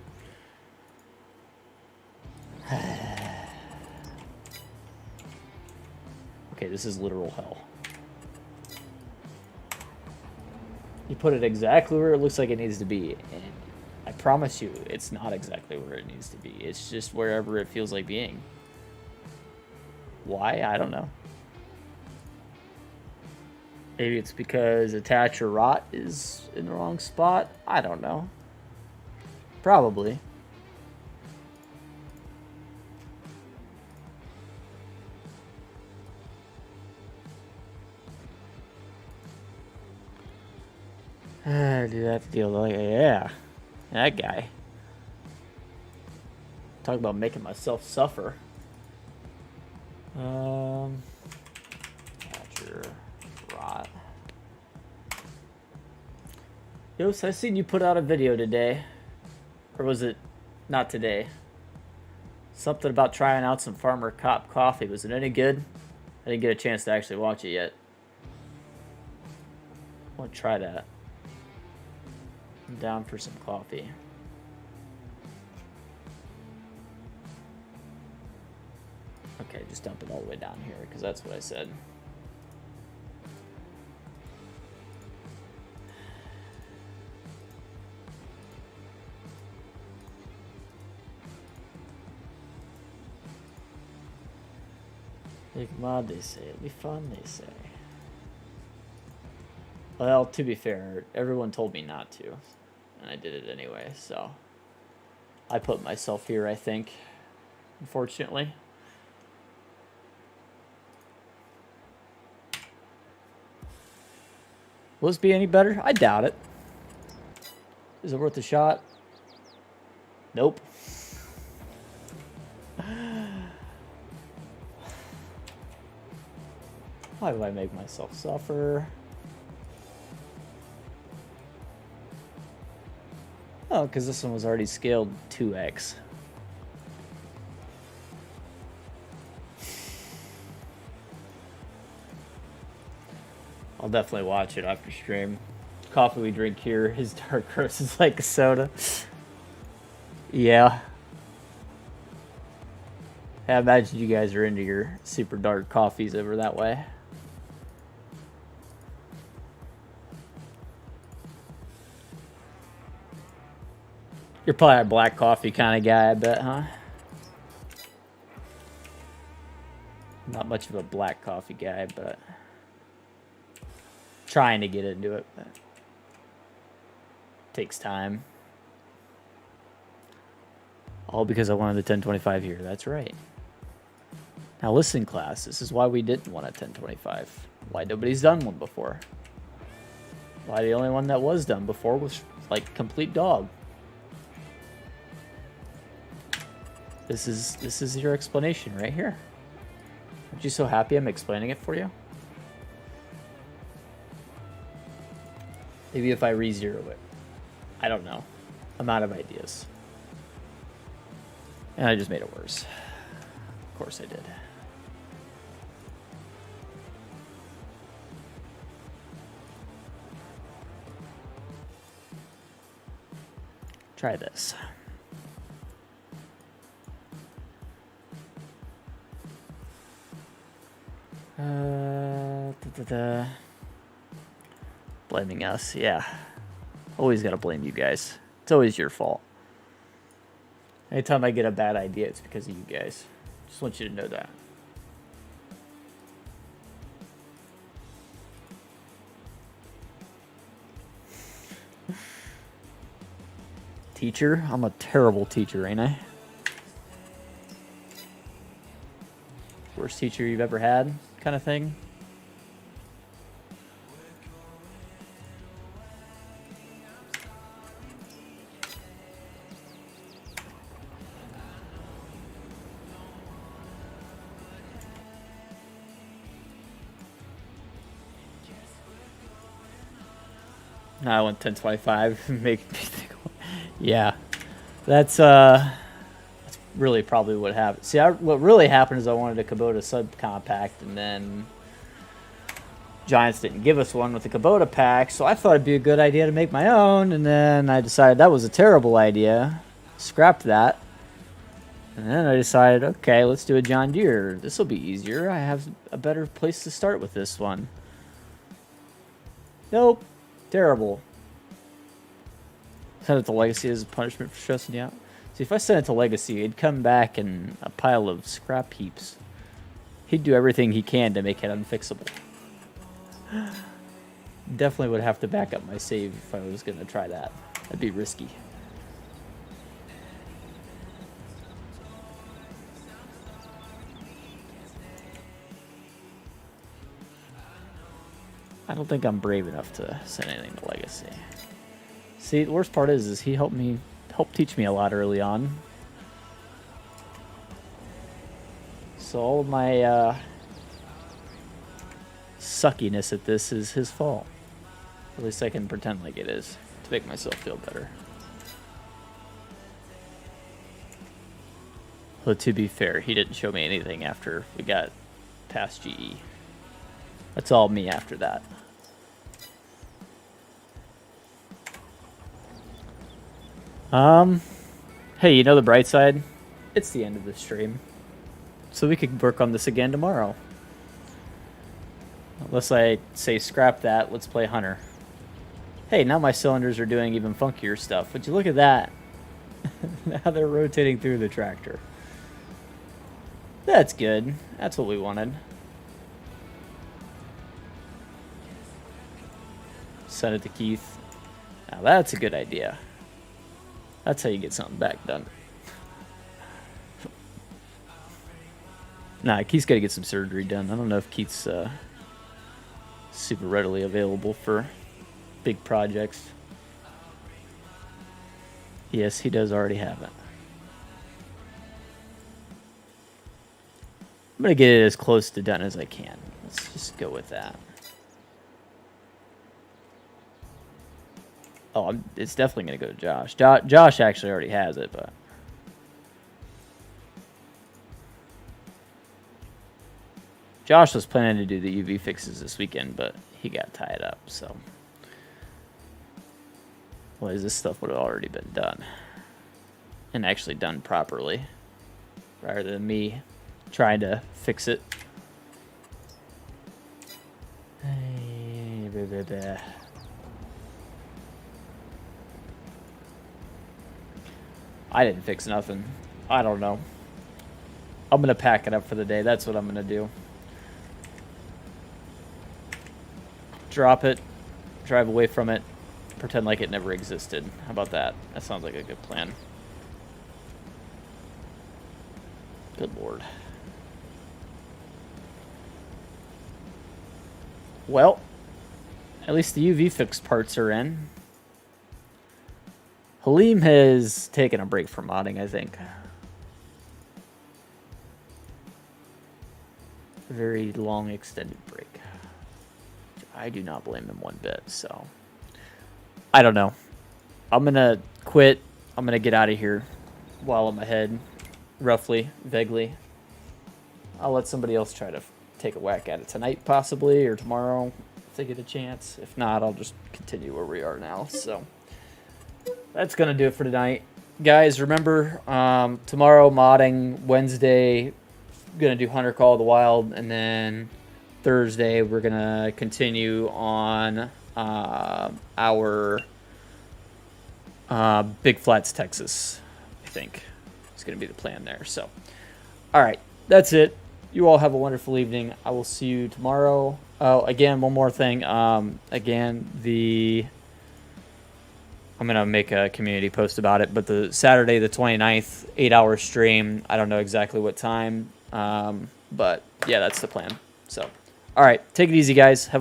Okay, this is literal hell. You put it exactly where it looks like it needs to be, and I promise you, it's not exactly where it needs to be. It's just wherever it feels like being. Why? I don't know. Maybe it's because attach or rot is in the wrong spot. I don't know. Probably. Do that to deal with, yeah. That guy. Talk about making myself suffer. Catcher rot. Yo, so I seen you put out a video today. Or was it not today? Something about trying out some Farmer Cop coffee. Was it any good? I didn't get a chance to actually watch it yet. I want to try that. I'm down for some coffee. Okay, just dump it all the way down here, because that's what I said. Big mod, they say. It'll be fun, they say. Well, to be fair, everyone told me not to. And I did it anyway, so. I put myself here, I think. Unfortunately. Will this be any better? I doubt it. Is it worth a shot? Nope. Why do I make myself suffer? Oh, because this one was already scaled 2x. I'll definitely watch it after stream. Coffee we drink here is dark roast is like a soda. Yeah. I imagine you guys are into your super dark coffees over that way. You're probably a black coffee kind of guy, I bet, huh? Not much of a black coffee guy, but trying to get into it, but takes time. All because I wanted the 1025 here. That's right. Now listen, class. This is why we didn't want a 1025. Why nobody's done one before. Why the only one that was done before was like complete dog. This is your explanation right here. Aren't you so happy I'm explaining it for you? Maybe if I re-zero it. I don't know. I'm out of ideas. And I just made it worse. Of course I did. Try this. Blaming us, yeah. Always gotta blame you guys. It's always your fault. Anytime I get a bad idea, it's because of you guys. Just want you to know that. Teacher? I'm a terrible teacher, ain't I? Worst teacher you've ever had, kind of thing. I went 1025. Make me think. Yeah, that's really probably what happened. See, what really happened is I wanted a Kubota subcompact, and then Giants didn't give us one with the Kubota pack, so I thought it'd be a good idea to make my own, and then I decided that was a terrible idea. Scrapped that. And then I decided, okay, let's do a John Deere. This will be easier. I have a better place to start with this one. Nope. Terrible. Send it to Legacy as a punishment for stressing you out. See, if I sent it to Legacy, it'd come back in a pile of scrap heaps. He'd do everything he can to make it unfixable. Definitely would have to back up my save if I was going to try that. That'd be risky. I don't think I'm brave enough to send anything to Legacy. See, the worst part is he helped teach me a lot early on. So all of my suckiness at this is his fault. At least I can pretend like it is to make myself feel better. Well, to be fair, he didn't show me anything after we got past GE. That's all me after that. Hey, you know the bright side? It's the end of the stream. So we could work on this again tomorrow. Unless I say scrap that, let's play Hunter. Hey, now my cylinders are doing even funkier stuff. Would you look at that? Now they're rotating through the tractor. That's good. That's what we wanted. Send it to Keith. Now that's a good idea. That's how you get something back done. Nah, Keith's got to get some surgery done. I don't know if Keith's super readily available for big projects. Yes, he does already have it. I'm going to get it as close to done as I can. Let's just go with that. Oh, it's definitely going to go to Josh. Josh actually already has it, but... Josh was planning to do the UV fixes this weekend, but he got tied up, so... Well, this stuff would have already been done. And actually done properly. Rather than me trying to fix it. Hey, I didn't fix nothing. I don't know. I'm going to pack it up for the day. That's what I'm going to do. Drop it. Drive away from it. Pretend like it never existed. How about that? That sounds like a good plan. Good lord. Well, at least the UV fix parts are in. Halim has taken a break from modding, I think. A very long, extended break. I do not blame him one bit, so... I don't know. I'm going to quit. I'm going to get out of here while I'm ahead, roughly, vaguely. I'll let somebody else try to take a whack at it tonight, possibly, or tomorrow, if they get a chance. If not, I'll just continue where we are now, so... That's going to do it for tonight. Guys, remember, tomorrow modding, Wednesday, going to do Hunter Call of the Wild, and then Thursday we're going to continue on our Big Flats, Texas, I think. It's going to be the plan there. So, all right, that's it. You all have a wonderful evening. I will see you tomorrow. Oh, again, one more thing. I'm going to make a community post about it, but the Saturday the 29th, 8-hour stream. I don't know exactly what time, but yeah, that's the plan. So, all right, take it easy, guys. Have a